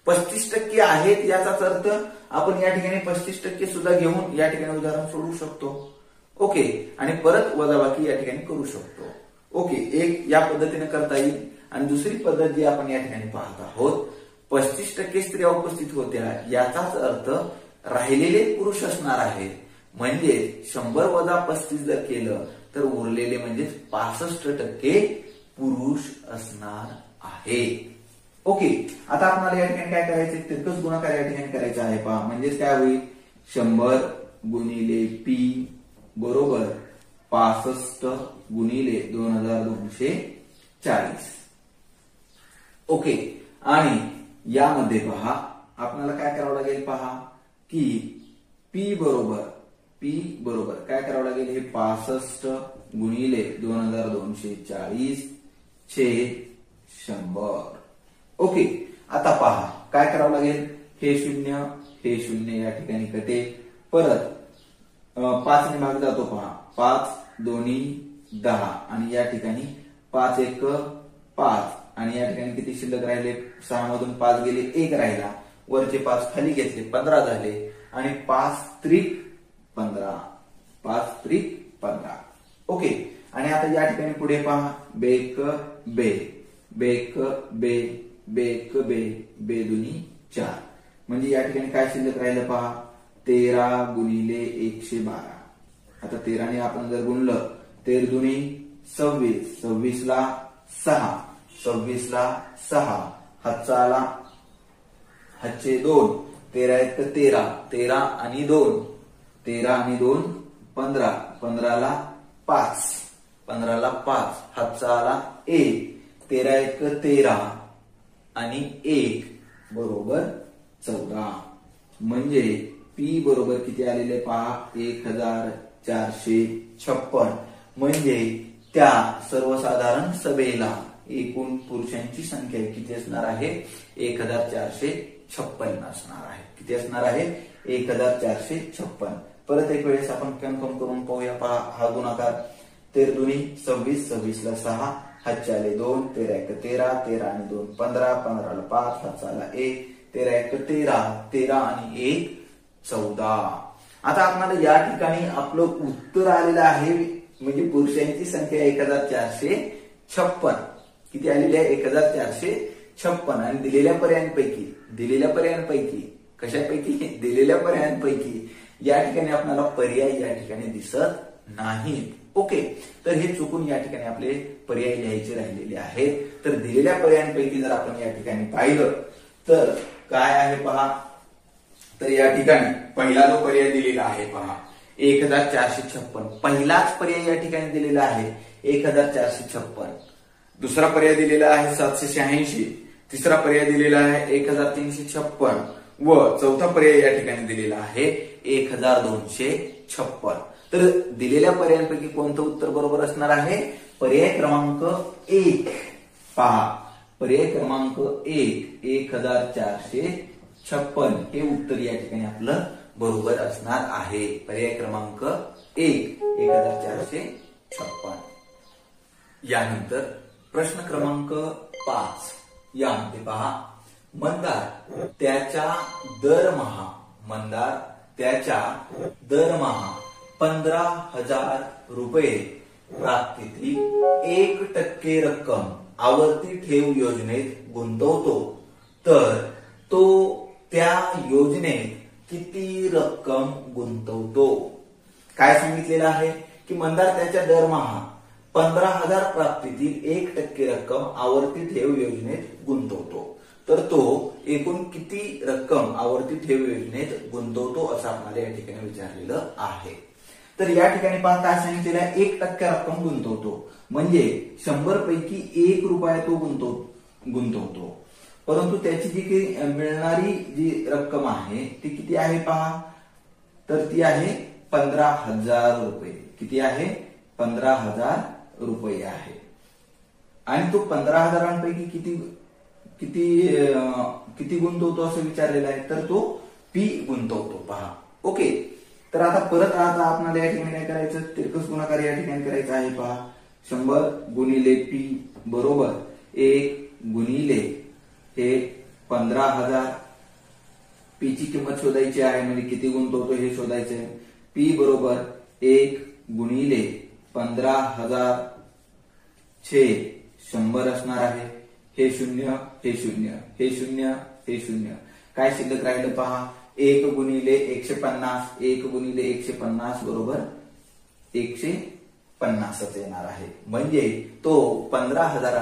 S2: 35% आहेत याचाच अर्थ आपण या ठिकाणी 35% सुद्धा घेऊन या ठिकाणी उदाहरण सोडू शकतो. ओके, आणि परत वजाबाकी या ठिकाणी करू शकतो. ओके, एक या पद्धतीने करता येईल. आणि दुसरी पद्धत जी आपण या ठिकाणी पाहत आहोत, 35% स्त्रिया उपस्थित होत्या याचाच अर्थ राहिलेले पुरुष असणार आहेत. म्हणजे 100 वजा 35 जर केलं तर उरलेले म्हणजे 65% पुरुष असणार आहे. ओके, आता आपल्याला या ठिकाणी काय करायचं, तिरकस गुणाकार या ठिकाणी करायचा आहे पहा. म्हणजेच काय होईल, 100 गुणिले पी बरोबर 65 गुणिले 2240. ओके, आणि यामध्ये पहा आपल्याला काय करावं लागेल पहा की पी बरोबर काय करावं लागेल, हे 65 गुणिले 2240 छेद 100. ओके, आता पहा काय करावं लागेल, हे शून्य या ठिकाणी कटे, परत 5 ने भाग जातो पहा, 5 दोन्ही 10 आणि या ठिकाणी 5 1 5 आणि या ठिकाणी किती शिल्लक राहिले, 6 मधून 5 गेले, 1 राहिला, वरचे 5 खाली घेतले, 15 झाले आणि 5 त्रिक 15. ओके, आणि आता या ठिकाणी पुढे पहा, बेक बे दुनी 4, म्हणजे या ठिकाणी काय शिल्लक राहिलं पहा, 13 गुणिले 112. आता 13 ने आपण जर गुणलं, 13 दुनी 26, 26 ला 6, हातचा आला, हातचे 2, 13 1 13, 13 आणि 2 15, 15 ला 5, हातचा आला 1, 13 1 13 आणि 1 बरोबर 14. म्हणजे पी बरोबर किती आलेले पहा, 1456. म्हणजे त्या सर्वसाधारण सभेला एकूण पुरुषांची संख्या किती असणार आहे, 1456 असणार आहे. किती असणार आहे, 1456. परत एक वेळेस आपण कन्फर्म करून पाहूया पहा हा गुणाकार. 13 दुनी 26, 26 ला 6, हातचे आले 2, 13 1 13, 13 आणि 2 15, 15 ला 5, हातचा आला 1, 13 1 13, 13 आणि 1 14. आता आपल्याला या ठिकाणी आपलं उत्तर आलेलं आहे, म्हणजे पुरुषांची संख्या 1456. किती आलेली आहे, 1456. आणि दिलेल्या पर्यायांपैकी कशापैकी, दिलेल्या पर्यायांपैकी या ठिकाणी आपल्याला पर्याय या ठिकाणी दिसत नाहीत. ओके, तर हे चुकून या ठिकाणी आपले पर्याय लिहायचे राहिलेले आहेत. तर दिलेल्या पर्यायांपैकी जर आपण या ठिकाणी पाहिलं तर काय आहे पहा, तर या ठिकाणी पहिला जो पर्याय दिलेला आहे पहा 1456, पहिलाच पर्याय या ठिकाणी दिलेला आहे 1456. दुसरा पर्याय दिलेला आहे 786, तिसरा पर्याय दिलेला आहे 1356 व चौथा पर्याय या ठिकाणी दिलेला आहे 1256. तर दिलेल्या पर्यायांपैकी कोणतं उत्तर बरोबर असणार आहे? पर्याय क्रमांक 1 पहा, पर्याय क्रमांक 1 1456 हे उत्तर या ठिकाणी आपलं बरोबर असणार आहे. पर्याय क्रमांक 1 1456. यानंतर प्रश्न क्रमांक 5 यामध्ये पहा, मंदार त्याच्या दरमहा 15,000 रुपये प्राप्तीतील 1% रक्कम आवर्ती ठेव योजनेत गुंतवतो, तर तो त्या योजनेत किती रक्कम गुंतवतो? काय सांगितलेलं आहे की मंदार त्याच्या दरमहा 15,000 प्राप्तीतील 1% रक्कम आवर्ती ठेव योजनेत गुंतवतो, तर तो एकूण किती रक्कम आवर्ती ठेव योजनेत गुंतवतो असं आपल्याला या ठिकाणी विचारलेलं आहे. तर या ठिकाणी पहा काय सांगितलेलं आहे, 1% रक्कम गुंतवतो म्हणजे 100 पैकी 1 रुपया तो गुंतवतो, परंतु त्याची जी काही मिळणारी जी रक्कम आहे ती किती आहे पहा, तर ती आहे 15,000 रुपये. किती आहे? 15,000 रुपये आहे. आणि तो 15,000 किती गुंतवतो असं विचारलेलं आहे, तर तो पी गुंतवतो पहा. ओके, तर आता परत आपल्याला या ठिकाणी काय करायचं, तिरकस गुणाकार या ठिकाणी करायचा आहे पहा. 100 गुणिले पी बरोबर 1 गुणिले हे 15,000. पी ची किंमत शोधायची आहे म्हणजे किती गुंतवतो हे शोधायचं आहे. पी बरोबर 1 गुणिले 15,000 छेद 100 असणार आहे. हे 0 हे 0 हे 0 हे 0, काय शिल्लक राहिलं पहा, 1 गुणिले 150 1 गुणिले 150 बरोबर 150 येणार आहे. म्हणजे तो 15,000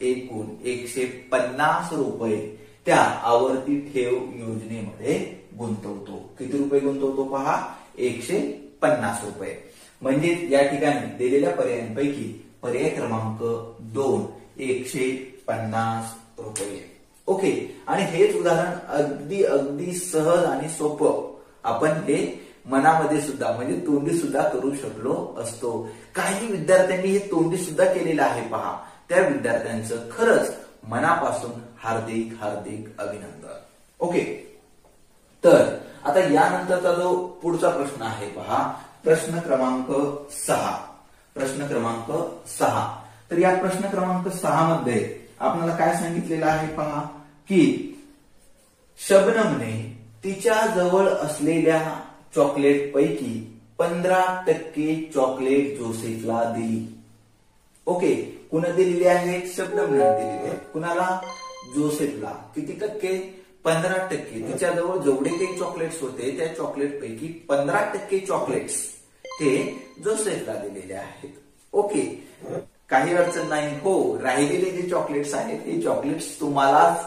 S2: एकूण 150 रुपये त्या आवर्ती ठेव योजनेमध्ये गुंतवतो. किती रुपये गुंतवतो पहा, 150 रुपये. म्हणजे या ठिकाणी दिलेल्या पर्यायांपैकी पर्याय क्रमांक 2 150 रुपये. ओके, आणि हेच उदाहरण अगदी सहज आणि सोपं आपण हे मनामध्ये सुद्धा म्हणजे तोंडी सुद्धा करू शकलो असतो. काही विद्यार्थ्यांनी हे तोंडी सुद्धा केलेलं आहे पहा. त्या विद्यार्थ्यांचं खरंच मनापासून हार्दिक हार्दिक अभिनंदन. ओके, तर आता यानंतरचा जो पुढचा प्रश्न आहे पहा, प्रश्न क्रमांक 6. प्रश्न क्रमांक 6. तर या प्रश्न क्रमांक 6 मध्ये आपल्याला काय सांगितलेलं आहे पहा, की शबनमने तिच्या जवळ असलेल्या चॉकलेट पैकी 15% चॉकलेट जोसेफला दिली. ओके, कुणा दिलेली आहे? शबनमने दिलेली आहे. कुणाला? जोसेफला. किती टक्के? 15%. तिच्याजवळ जेवढे काही चॉकलेट्स होते त्या चॉकलेट पैकी 15% चॉकलेट्स हे जोसेफला दिलेले आहेत. ओके, काही अडचण नाही. हो, राहिलेले जे चॉकलेट्स आहेत हे चॉकलेट्स तुम्हालाच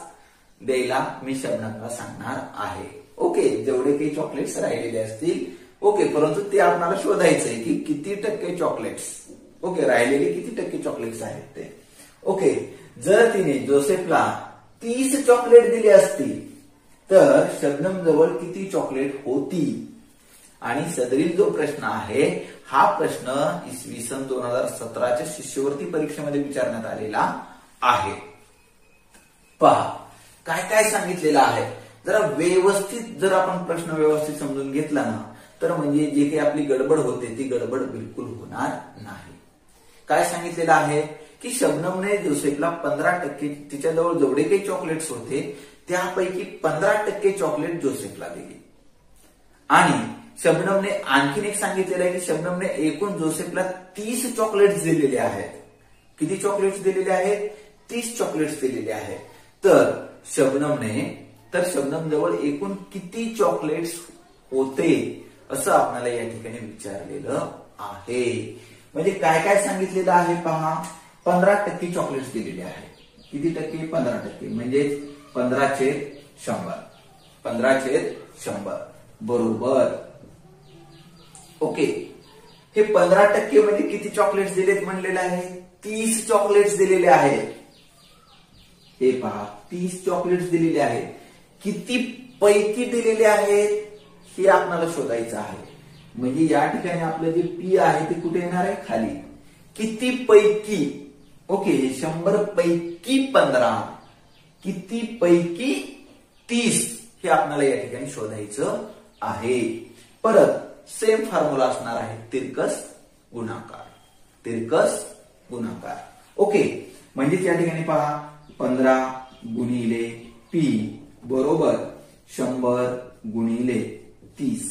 S2: द्यायला मी शबनमला सांगणार आहे. ओके, जेवढे काही चॉकलेट्स राहिलेले असतील. ओके, परंतु ते आपल्याला शोधायचंय की किती टक्के चॉकलेट्स, ओके, राहिलेले किती टक्के चॉकलेट्स आहेत ते. ओके, जर तिने जोसेफला 30 चॉकलेट दिली असती तर शबनम जवळ किती चॉकलेट होती? आणि सदरील जो प्रश्न आहे हा प्रश्न इसवी सन 2017च्या शिष्यवृत्ती परीक्षेमध्ये विचारण्यात आलेला आहे. पहा काय काय सांगितलेलं आहे. जरा व्यवस्थित जर आपण प्रश्न व्यवस्थित समजून घेतला ना तर म्हणजे जे काही आपली गडबड होते ती गडबड बिलकुल होणार नाही. काय सांगितलेलं आहे की शबनमने जोसेफला 15%, तिच्याजवळ जेवढे काही चॉकलेट्स होते त्यापैकी 15% चॉकलेट जोसेफला दिली. आणि शबनमने आणखीन एक सांगितलेलं आहे की शबनमने एकूण जोसेफला 30 चॉकलेट्स दिलेले आहेत. किती चॉकलेट्स दिलेले आहेत? 30 चॉकलेट्स दिलेले आहेत. तर शबनम जवळ एकूण किती चॉकलेट्स होते असं आपल्याला या ठिकाणी विचारलेलं आहे. म्हणजे काय काय सांगितलेलं आहे पहा. 15% चॉकलेट्स दिलेले आहेत. किती टक्के? 15%. म्हणजे 15/100. 15/100 बरोबर. ओके, हे 15% म्हणजे किती चॉकलेट्स दिलेत म्हणलेलं आहे? 30 चॉकलेट्स दिलेले आहेत. हे पहा, 30 चॉकलेट्स दिलेले आहेत. किती पैकी दिलेले आहेत हे आपल्याला शोधायचं आहे. म्हणजे या ठिकाणी आपलं जे पी आहे ते कुठे येणार आहे? खाली. किती पैकी? ओके, 100 पैकी 15, किती पैकी 30 हे आपल्याला या ठिकाणी शोधायचं आहे. परत सेम फॉर्म्युला असणार आहे, तिरकस गुणाकार. तिरकस गुणाकार. ओके, म्हणजे या ठिकाणी पहा 15 गुणिले पी बरोबर 100 गुणिले 30.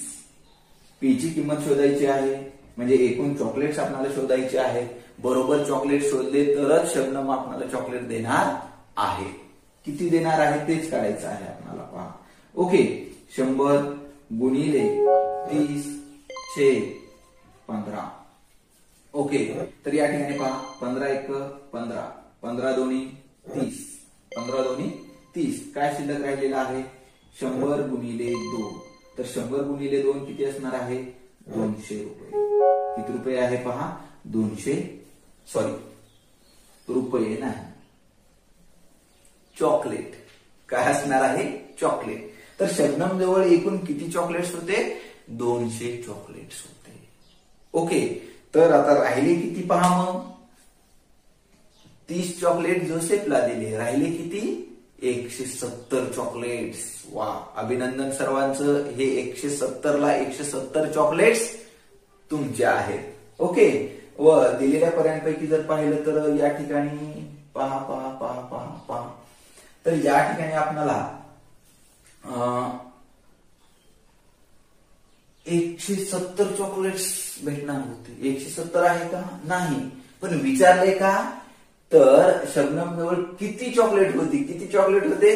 S2: पी ची किंमत शोधायची आहे, म्हणजे एकूण चॉकलेट्स आपल्याला शोधायचे आहेत. बरोबर चॉकलेट शोधले तरच शबनम आपल्याला चॉकलेट देणार आहे. किती देणार आहे तेच काढायचं आहे आपल्याला. पहा ओके, 100 गुणिले 30 छेद 15. ओके, तर या ठिकाणी पहा 15 1 15, 15 दोन्ही 30, 15 दोन्ही 30. काय शिल्लक राहिलेला आहे? 100 गुणिले 2. तर 100 गुणिले 2 किती असणार आहे? 200 रुपये. किती रुपये आहे पहा? 200, सॉरी रुपये नाही, चॉकलेट. काय असणार आहे? चॉकलेट. तर शबनम जवळ एकूण किती चॉकलेट्स होते? 200 चॉकलेट्स होते. ओके, तर आता राहिले किती पहा मग? 30 चॉकलेट जोसेफला दिले, राहिले किती? 170 चॉकलेट्स. वा, अभिनंदन सर्वांचं. हे 170 ला 170 चॉकलेट्स तुमचे आहेत. ओके, व दिलेल्या पर्यंतपैकी जर पाहिलं तर या ठिकाणी पहा पहा पहा पहा पहा, तर या ठिकाणी आपल्याला 170 चॉकलेट्स भेटणार होते. 170 आहे का? नाही. पण विचारले का? तर शबनम जवळ किती चॉकलेट होती? किती चॉकलेट होते?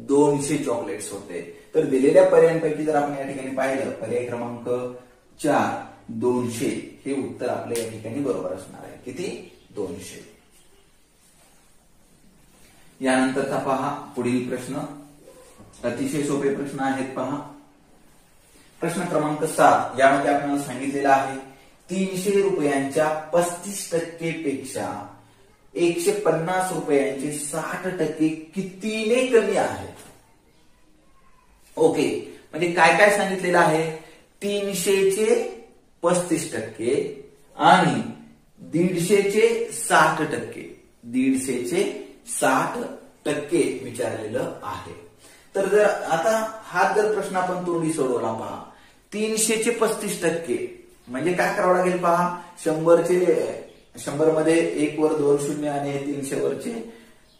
S2: 200 चॉकलेट्स होते. तर दिलेल्या पर्यायांपैकी जर आपण या ठिकाणी पाहिलं, पर्याय क्रमांक 4 200 हे उत्तर आपल्या या ठिकाणी बरोबर असणार आहे. किती? 200. यानंतरचा पहा पुढील प्रश्न. अतिशय सोपे प्रश्न आहेत पहा. प्रश्न क्रमांक 7. यामध्ये आपल्याला सांगितलेलं आहे 300 रुपयांच्या 35% पेक्षा 150 रुपयांचे 60% कितीने कमी आहे? ओके, म्हणजे काय काय सांगितलेलं आहे? 300 चे 35% आणि 150 चे 60%. 150 चे 60% विचारलेलं आहे. तर जर आता हा जर प्रश्न आपण तोंडी सोडवला पहा, 300 चे 35% म्हणजे काय करावं लागेल पहा? 100 मध्ये 1 वर 2 शून्य आणि 300 वरचे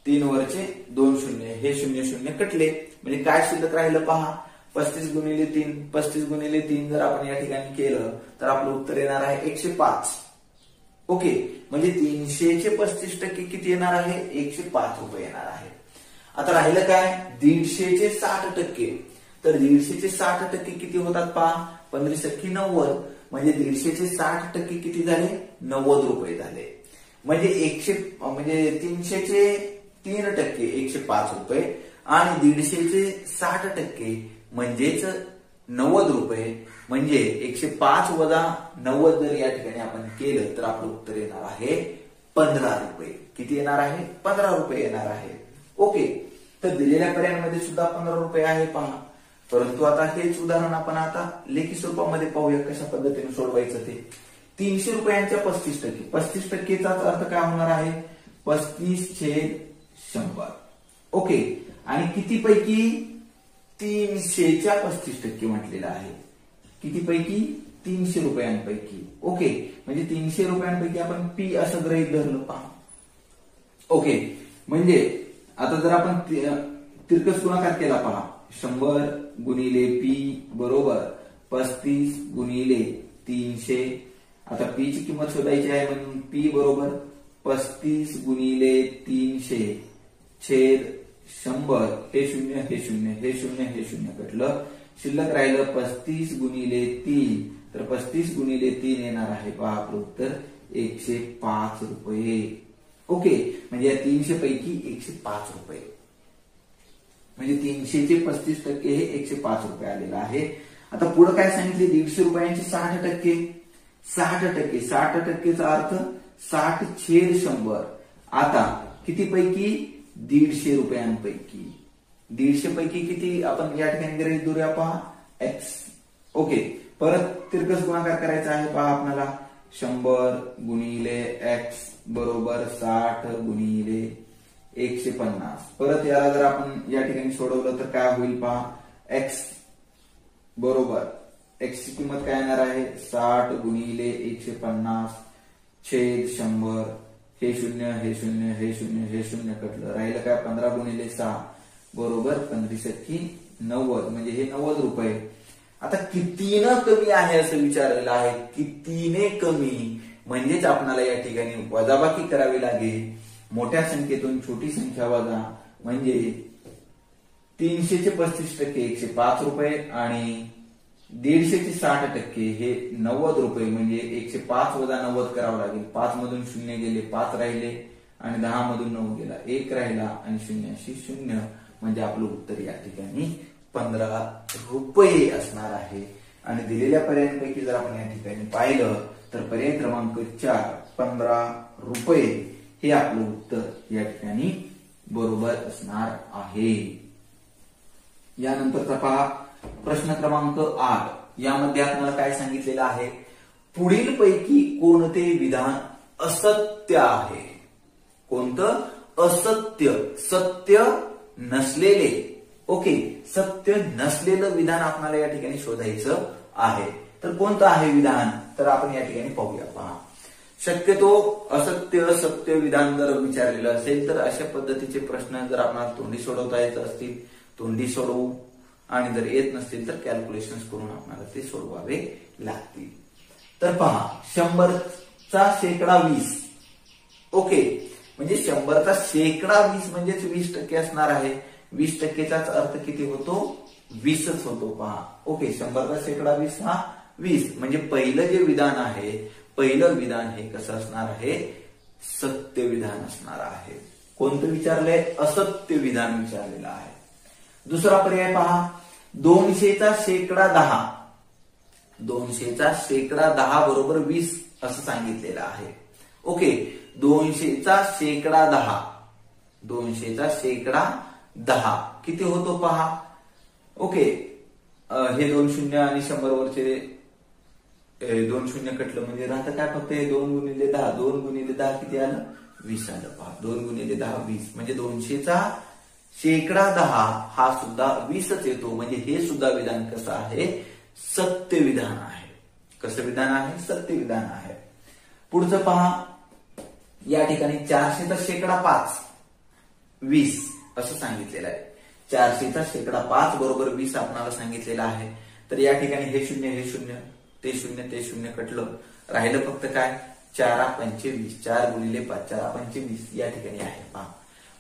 S2: 3 वरचे 2 शून्य, हे 0 0 कटले. म्हणजे काय शिल्लक राहिलं पहा? 35 गुणिले 3. 35 गुणिले 3 जर आपण या ठिकाणी केलं तर आपलं उत्तर येणार आहे 105. ओके, म्हणजे 300 चे 35% किती येणार आहे? 105 रुपये येणार आहे. आता राहिलं काय? 150 चे 60%. तर 150 चे 60% किती होतात पहा? 15 90. म्हणजे 150 चे 60% किती झाले? 90 रुपये झाले. म्हणजे 300 चे 3% 105 रुपये आणि 150 चे 60% म्हणजेच 90 रुपये. म्हणजे 105 वजा 90 जर या ठिकाणी आपण केलं तर आपलं उत्तर येणार आहे 15 रुपये. किती येणार आहे? 15 रुपये येणार आहे. ओके, तर दिलेल्या पर्यायांमध्ये सुद्धा 15 रुपये आहे पहा. परंतु आता हेच उदाहरण आपण आता लेखी स्वरूपामध्ये पाहूया कशा पद्धतीने सोडवायचं ते. 300 रुपयांच्या 35%. 35%चा अर्थ काय होणार आहे? 35/100. ओके, आणि किती पैकी? 300 च्या 35% म्हटलेलं आहे. किती पैकी? 300 रुपयांपैकी. ओके, म्हणजे 300 रुपयांपैकी आपण पी असं गृहीत धरलं पहा. ओके, म्हणजे आता जर आपण तिरकस गुणाकार केला पहा, 100 गुणिले पी बरोबर 35 गुणिले 300. आता पी ची किंमत शोधायची आहे म्हणून पी बरोबर 35 गुणिले 300 छेद 100. हे 0 हे 0 हे 0 हे 0 कटलं. शिल्लक राहिलं 35 गुणिले 3. तर 35 गुणिले 3 येणार आहे पहा आपलं उत्तर 105 रुपये. ओके, म्हणजे या 300 पैकी 105 रुपये. म्हणजे 300 चे 35% हे 105 रुपये आलेलं आहे. आता पुढे काय सांगितले? 150 रुपयांचे 60%. 60%. 60%चा अर्थ 60/100. आता किती पैकी? 150 रुपयांपैकी. 150 पैकी किती आपण या ठिकाणी गृहीत धरूया पहा? X. ओके, परत तिरकस गुणाकार करायचा आहे पहा आपल्याला 100 गुणिले x बरोबर 60 गुणिले 150. परत याला जर आपण या ठिकाणी सोडवलं तर काय होईल पहा x बरोबर x ची किंमत काय येणार आहे 60 गुणिले 150 छेद 100. हे शून्य हे शून्य हे शून्य हे शून्य कटलं राहिलं काय 15 गुणिले 6 बरोबर 15×90 म्हणजे हे 90 रुपये. आता कितीनं कमी आहे असं विचारलेलं आहे. कितीने कमी म्हणजेच आपल्याला या ठिकाणी वजाबाकी करावी लागेल. मोठ्या संख्येतून छोटी संख्या वजा म्हणजे 300 चे 35% 105 रुपये आणि 150 चे 60% हे 90 रुपये म्हणजे 105 वजा 90 करावं लागेल. 5 मधून 0 गेले 5 राहिले आणि 10 मधून 9 गेला 1 राहिला आणि 0 म्हणजे आपलं उत्तर या ठिकाणी 15 रुपये असणार आहे. आणि दिलेल्या पर्यायांपैकी जर आपण या ठिकाणी पाहिलं तर पर्याय क्रमांक 4 15 रुपये हे आपलं उत्तर या ठिकाणी बरोबर असणार आहे. यानंतरचा पहा प्रश्न क्रमांक 8. यामध्ये आपल्याला काय सांगितलेलं आहे पुढील पैकी कोणते विधान असत्य आहे. कोणतं असत्य सत्य नसलेले ओके सत्य नसलेलं विधान आपल्याला या ठिकाणी शोधायचं आहे. तर कोणतं आहे विधान तर आपण या ठिकाणी पाहूया. पहा शक्यतो असत्य सत्य विधान जर विचारलेलं असेल तर अशा पद्धतीचे प्रश्न जर आपल्याला तोंडी सोडवता येत असतील तोंडी सोडवू आणि जर येत नसतील तर कॅल्क्युलेशन करून आपल्याला ते सोडवावे लागतील. तर पहा 100/20 ओके म्हणजे 100/20 म्हणजेच 20% असणार आहे. 20%चा अर्थ किती होतो 20च होतो. पहा ओके 100/20 हा 20 म्हणजे पहिलं जे विधान आहे पहिलं विधान हे कसं असणार आहे सत्य विधान असणार आहे. कोणतं विचारलंय असत्य विधान विचारलेलं आहे. दुसरा पर्याय पहा 200/10 200/10 बरोबर 20 असं सांगितलेलं आहे. ओके 200/10 200/10 किती होतो पहा ओके हे 2 शून्य आणि 100 वरचे 2 शून्य कटलं म्हणजे राहतं काय फक्त हे 2 गुणिले 10 2 गुणिले 10 किती आलं 20 आलं. पहा 2 गुणिले 10 20 म्हणजे 200/10 हा सुद्धा 20च येतो. म्हणजे हे सुद्धा विधान कसं आहे सत्य विधान आहे. कसं विधान आहे सत्य विधान आहे. पुढचं पहा या ठिकाणी 400/5 20 असं सांगितलेलं आहे. 400/5 बरोबर 20 आपल्याला सांगितलेलं आहे. तर या ठिकाणी हे शून्य हे शून्य ते शून्य ते शून्य कटलं राहिलं फक्त काय 4×5 4 गुणिले 5 4×5 या ठिकाणी आहे. पहा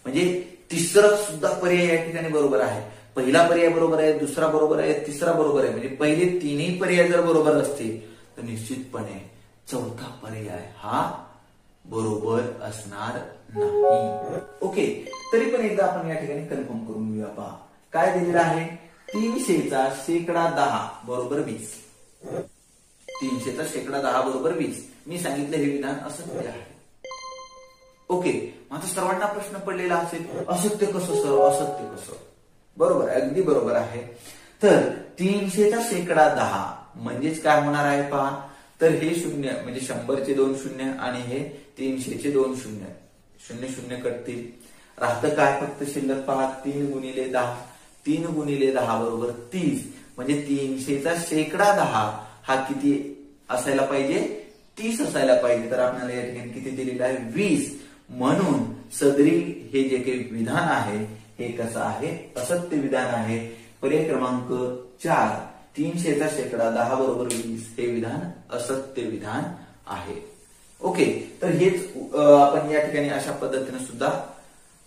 S2: म्हणजे तिसरा सुद्धा पर्याय या ठिकाणी बरोबर आहे. पहिला पर्याय बरोबर आहे दुसरा बरोबर आहे तिसरा बरोबर आहे. म्हणजे पहिले तिन्ही पर्याय जर बरोबर असतील तर निश्चितपणे चौथा पर्याय हा बरोबर असणार नाही. ओके तरी पण एकदा आपण या ठिकाणी कन्फर्म करून घेऊया. पहा काय दिलेलं आहे 300/10 बरोबर 20 300/10 बरोबर 20 मी सांगितलं हे विधान असत्य आहे. ओके आता सर्वांना प्रश्न पडलेला असेल असत्य कसं सर असत्य कसं बरोबर अगदी बरोबर आहे. तर 300/10 म्हणजेच काय होणार आहे पहा तर हे शून्य म्हणजे 100चे 2 शून्य आणि हे 300चे 2 शून्य शून्य शून्य कटतील राहतं काय फक्त शिल्लक पहा 3 गुणिले 10 3 गुणिले 10 बरोबर 30 म्हणजे 300/10 हा किती असायला पाहिजे 30 असायला पाहिजे. तर आपल्याला या ठिकाणी किती दिलेलं आहे 20. म्हणून सदरी हे जे काही विधान आहे हे कसं आहे असत्य विधान आहे. पर्याय क्रमांक 4 300/10 बरोबर 20 हे विधान असत्य विधान आहे. ओके तर हेच आपण या ठिकाणी अशा पद्धतीने सुद्धा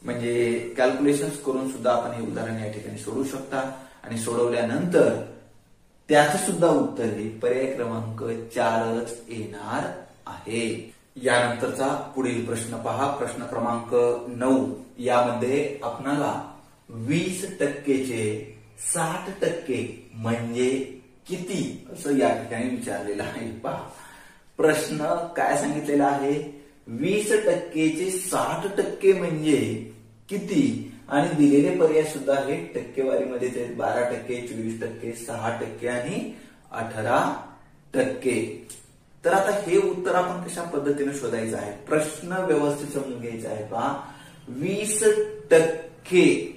S2: म्हणजे कॅल्क्युलेशन करून सुद्धा आपण हे उदाहरण या ठिकाणी सोडवू शकता. आणि सोडवल्यानंतर त्याचं सुद्धा उत्तर हे पर्याय क्रमांक 4च येणार आहे. यानंतरचा पुढील प्रश्न पहा प्रश्न क्रमांक 9. यामध्ये आपणाला 20%चे 60% म्हणजे किती असं या ठिकाणी विचारलेलं आहे. पहा प्रश्न काय सांगितलेला आहे 20%चे 60% म्हणजे किती आणि दिलेले पर्याय सुद्धा हे टक्केवारीमध्येच आहेत 12%, 24%, 6% आणि 18%. तर आता हे उत्तर आपण कशा पद्धतीने शोधायचं आहे, प्रश्न व्यवस्थित समजून घ्यायचा आहे पहा. 20%.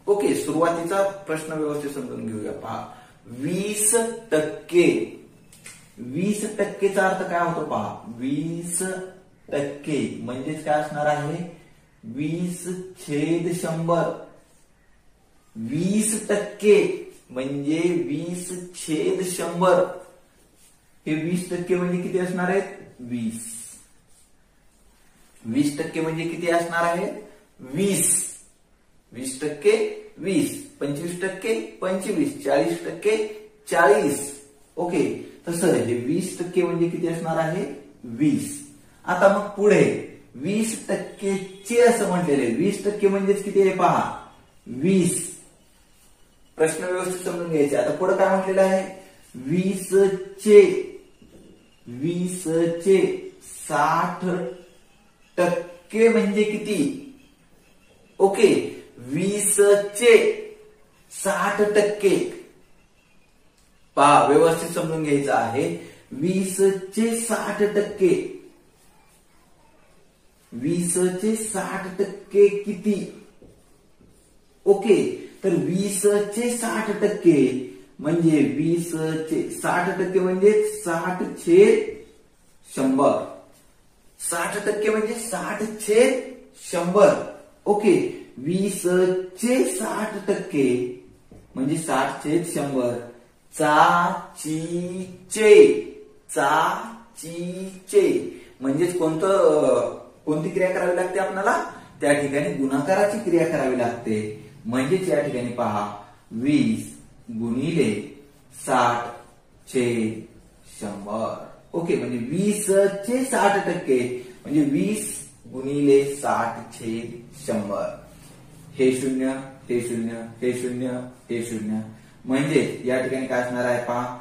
S2: ओके, सुरुवातीचा प्रश्न व्यवस्थित समजून घेऊया पहा. 20%. 20%चा अर्थ काय होतो पहा. 20% म्हणजेच काय असणार आहे, 20/100. 20% म्हणजे 20/100. हे 20% म्हणजे किती असणार आहेत, 20. 20% म्हणजे किती असणार आहे, 20. 20% 20, 25% 25, 40% 40. ओके, तसं हे 20% म्हणजे किती असणार आहे, 20. आता मग पुढे 20%चे असं म्हटलेले, 20% म्हणजेच किती आहे पहा, 20. प्रश्न व्यवस्थित समजून घ्यायचे. आता पुढे काय म्हटलेलं आहे, 20चे 60% म्हणजे किती. ओके, 20चे 60%. पहा, व्यवस्थित समजून घ्यायचं आहे. 20चे 60%. 20चे 60% किती. ओके, तर 20चे 60% म्हणजे 20चे 60% म्हणजे 60/100. 60% म्हणजे 60/100. ओके, 20चे 60% म्हणजे 60/100. चाचीचे म्हणजेच कोणती क्रिया करावी लागते आपल्याला, त्या ठिकाणी गुणाकाराची क्रिया करावी लागते. म्हणजेच या ठिकाणी पहा, 20 गुणिले 60/100. ओके, म्हणजे 20चे 60% म्हणजे 20 गुणिले 60/100. हे 0, हे 0, हे 0, हे 0. म्हणजे या ठिकाणी काय असणार आहे पहा,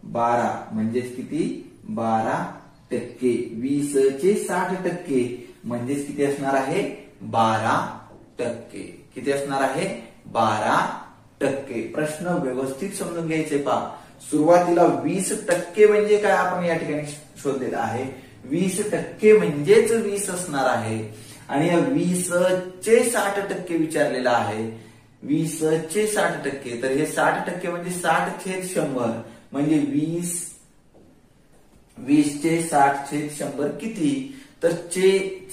S2: 12 म्हणजेच किती, 12%. 20चे 60% म्हणजेच किती असणार आहे, 12%. किती असणार आहे, 12%. प्रश्न व्यवस्थित समजून घ्यायचे पहा. सुरुवातीला 20% म्हणजे काय आपण या ठिकाणी शोधलेलं आहे. 20% म्हणजेच 20 असणार आहे. आणि या 20चे 60% विचारलेला आहे. 20चे 60%, तर हे 60% म्हणजे 60/100 म्हणजे 20चे 60/100 किती. तर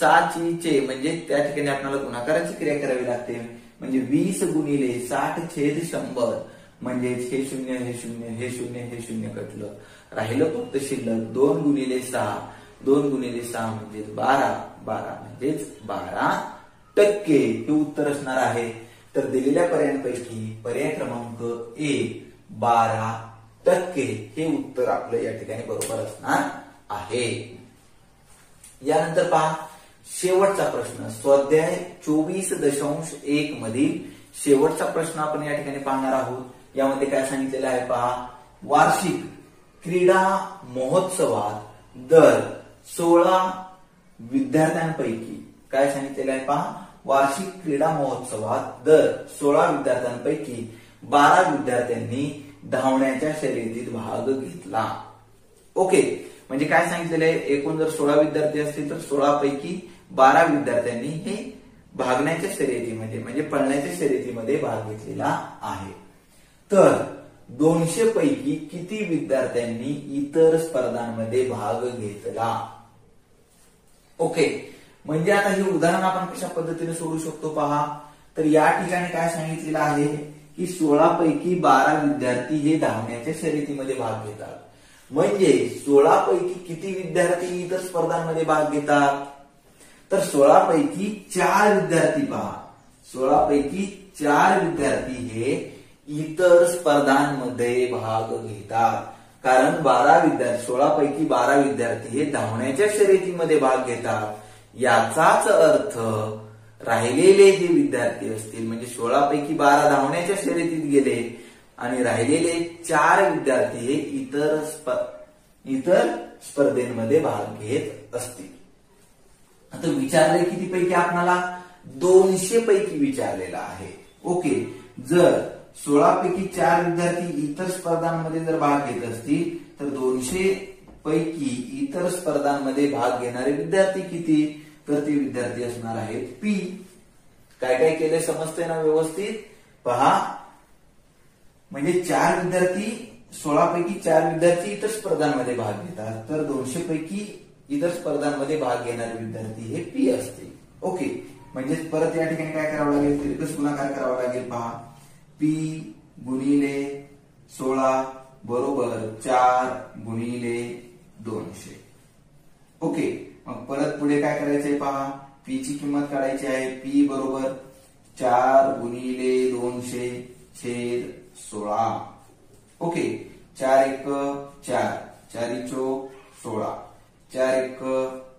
S2: चाचीचे म्हणजे त्या ठिकाणी आपल्याला गुणाकाराची क्रिया करावी लागते. म्हणजे 20 गुणिले 60/100 म्हणजे हे 0, हे 0, हे 0, हे 0 कटलं, राहिलं फक्त शिल्लक 2 गुणिले 6. 2 गुणिले 6 म्हणजे 12. 12 म्हणजेच 12%. हे उत्तर असणार आहे. तर दिलेल्या पर्यायांपैकी पर्याय क्रमांक 1 12% हे उत्तर आपलं या ठिकाणी बरोबर असणार आहे. यानंतर पहा, शेवटचा प्रश्न स्वाध्याय 24.1 मधील शेवटचा प्रश्न आपण या ठिकाणी पाहणार आहोत. यामध्ये काय सांगितलेलं आहे पहा, वार्षिक क्रीडा महोत्सवात दर 16 विद्यार्थ्यांपैकी काय सांगितलेलं आहे पहा, वार्षिक क्रीडा महोत्सवात दर 16 विद्यार्थ्यांपैकी 12 विद्यार्थ्यांनी धावण्याच्या शर्यतीत भाग घेतला. ओके, म्हणजे काय सांगितलेलं आहे, एकूण जर 16 विद्यार्थी असतील तर 16 पैकी 12 विद्यार्थ्यांनी हे भागण्याच्या शर्यतीमध्ये म्हणजे पळण्याच्या शर्यतीमध्ये भाग घेतलेला आहे. तर 200 पैकी किती विद्यार्थ्यांनी इतर स्पर्धांमध्ये भाग घेतला. ओके, म्हणजे आता हे उदाहरण आपण कशा पद्धतीने सोडू शकतो पहा. तर या ठिकाणी काय सांगितलेलं आहे की 16 पैकी 12 विद्यार्थी हे धावण्याच्या शर्यतीमध्ये भाग घेतात. म्हणजे 16 पैकी किती विद्यार्थी इतर स्पर्धांमध्ये भाग घेतात. तर 16 पैकी 4 विद्यार्थी पहा, 16 पैकी 4 विद्यार्थी हे इतर स्पर्धांमध्ये भाग घेतात. कारण 16 पैकी 12 विद्यार्थी हे धावण्याच्या शर्यतीमध्ये भाग घेतात. याचाच अर्थ राहिलेले जे विद्यार्थी असतील म्हणजे 16 पैकी 12 धावण्याच्या शर्यतीत गेले आणि राहिलेले 4 विद्यार्थी हे इतर स्पर्धेमध्ये भाग घेत असतील. आता विचारले किती पैकी आपल्याला, 200 पैकी विचारलेला आहे. ओके, जर 16 पैकी 4 विद्यार्थी इतर स्पर्धांमध्ये जर भाग घेत असतील तर 200 पैकी इतर स्पर्धांमध्ये भाग घेणारे विद्यार्थी किती, तर ते विद्यार्थी असणार आहेत पी. काय काय केलंय समजतंय ना व्यवस्थित. पहा, म्हणजे 4 विद्यार्थी 16 पैकी 4 विद्यार्थी इतर स्पर्धांमध्ये भाग घेतात, तर 200 पैकी इतर स्पर्धांमध्ये भाग घेणारे विद्यार्थी हे पी असते. ओके, म्हणजे परत या ठिकाणी काय करावं लागेल, तिरकस गुणाकार करावा लागेल. पहा, पी गुणिले 16 बरोबर 4 गुणिले 200. ओके, मग परत पुढे काय करायचंय. पहा, पी ची किंमत काढायची आहे. पी बरोबर 4 गुणिले 200 छेद 16. ओके, 4 1 4, 4 चोक 16, 4 1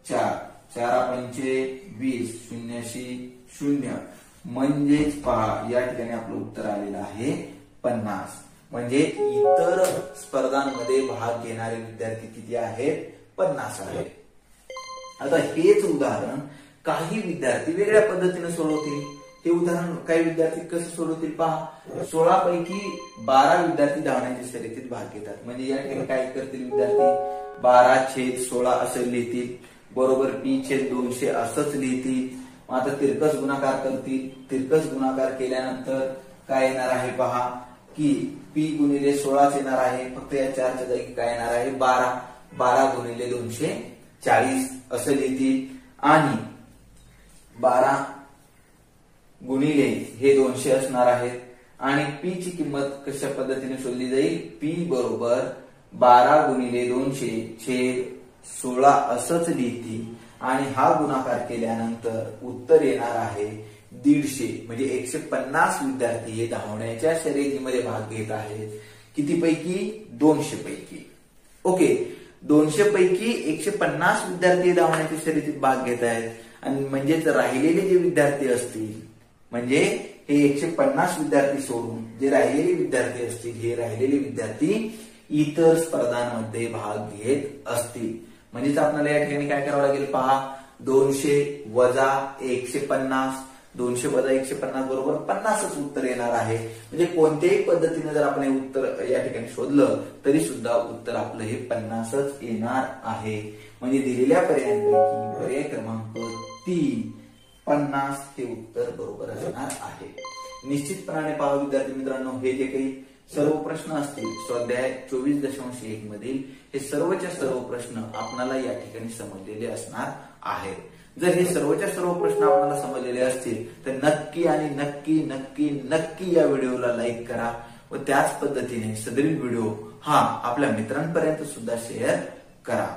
S2: 4, 4 पंचे 20, 0 म्हणजेच पहा या ठिकाणी आपलं उत्तर आलेलं आहे 50. म्हणजे इतर स्पर्धांमध्ये भाग घेणारे विद्यार्थी किती आहेत, 50 आहेत. आता हेच उदाहरण काही विद्यार्थी वेगळ्या पद्धतीने सोडवतील. हे उदाहरण काही विद्यार्थी कसं सोडवतील पहा. 16 पैकी 12 विद्यार्थी धावण्याच्या शर्यतीत भाग घेतात. म्हणजे या ठिकाणी काय करतील विद्यार्थी, 12/16 असं लिहितील बरोबर पी छेद 200 असंच लिहितील. आता तिरकस गुणाकार करतील. तिरकस गुणाकार केल्यानंतर काय येणार आहे पहा, की पी गुणिले 16 येणार आहे. फक्त या 4च्या जागी काय येणार आहे 12. 12 गुणिले 200 40 असं लिहितील. आणि 12 गुणिले हे 200 असणार आहेत. आणि पी ची किंमत कशा पद्धतीने शोधली जाईल, पी बरोबर 12 गुणिले 200 छेद 16 असंच लिहितील. आणि हा गुणाकार केल्यानंतर उत्तर येणार आहे 150. म्हणजे 150 विद्यार्थी हे धावण्याच्या शर्यतीमध्ये भाग घेत आहेत. किती पैकी, 200 पैकी. ओके, 200 पैकी 150 विद्यार्थी धावण्याच्या शर्यतीत भाग घेत आहेत. आणि म्हणजेच राहिलेले जे विद्यार्थी असतील, म्हणजे हे 150 विद्यार्थी सोडून जे राहिलेले विद्यार्थी असतील, हे राहिलेले विद्यार्थी इतर स्पर्धांमध्ये भाग घेत असतील. म्हणजेच आपल्याला या ठिकाणी काय करावं लागेल पहा, 200 वजा 150, 200 वजा 150 बरोबर 50च उत्तर येणार आहे. म्हणजे कोणत्याही पद्धतीने जर आपण हे उत्तर या ठिकाणी शोधलं तरी सुद्धा उत्तर आपलं हे 50च येणार आहे. म्हणजे दिलेल्या पर्यायांपैकी पर्याय क्रमांक 3 50 हे उत्तर बरोबर असणार आहे. निश्चितपणाने पहा विद्यार्थी मित्रांनो, हे जे काही सर्व प्रश्न असतील स्वाध्याय 24.1 मधील हे सर्वच्या सर्व प्रश्न आपल्याला या ठिकाणी समजलेले असणार आहेत. जर हे सर्वच्या सर्व प्रश्न आपल्याला समजलेले असतील तर नक्की आणि नक्की नक्की नक्की या व्हिडिओला लाईक करा व त्याच पद्धतीने सदरील व्हिडिओ हा आपल्या मित्रांपर्यंत सुद्धा शेअर करा.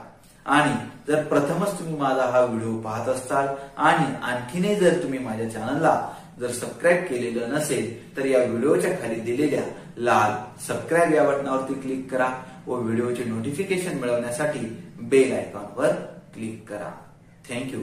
S2: आणि जर प्रथमच तुम्ही माझा हा व्हिडिओ पाहत असाल आणि आणखीनही जर तुम्ही माझ्या चॅनलला जर सबस्क्राईब केलेलं नसेल तर या व्हिडिओच्या खाली दिलेल्या लाल सबस्क्राईब या बटनावरती क्लिक करा व व्हिडिओचे नोटिफिकेशन मिळवण्यासाठी बेल आयकॉनवर क्लिक करा. थँक्यू.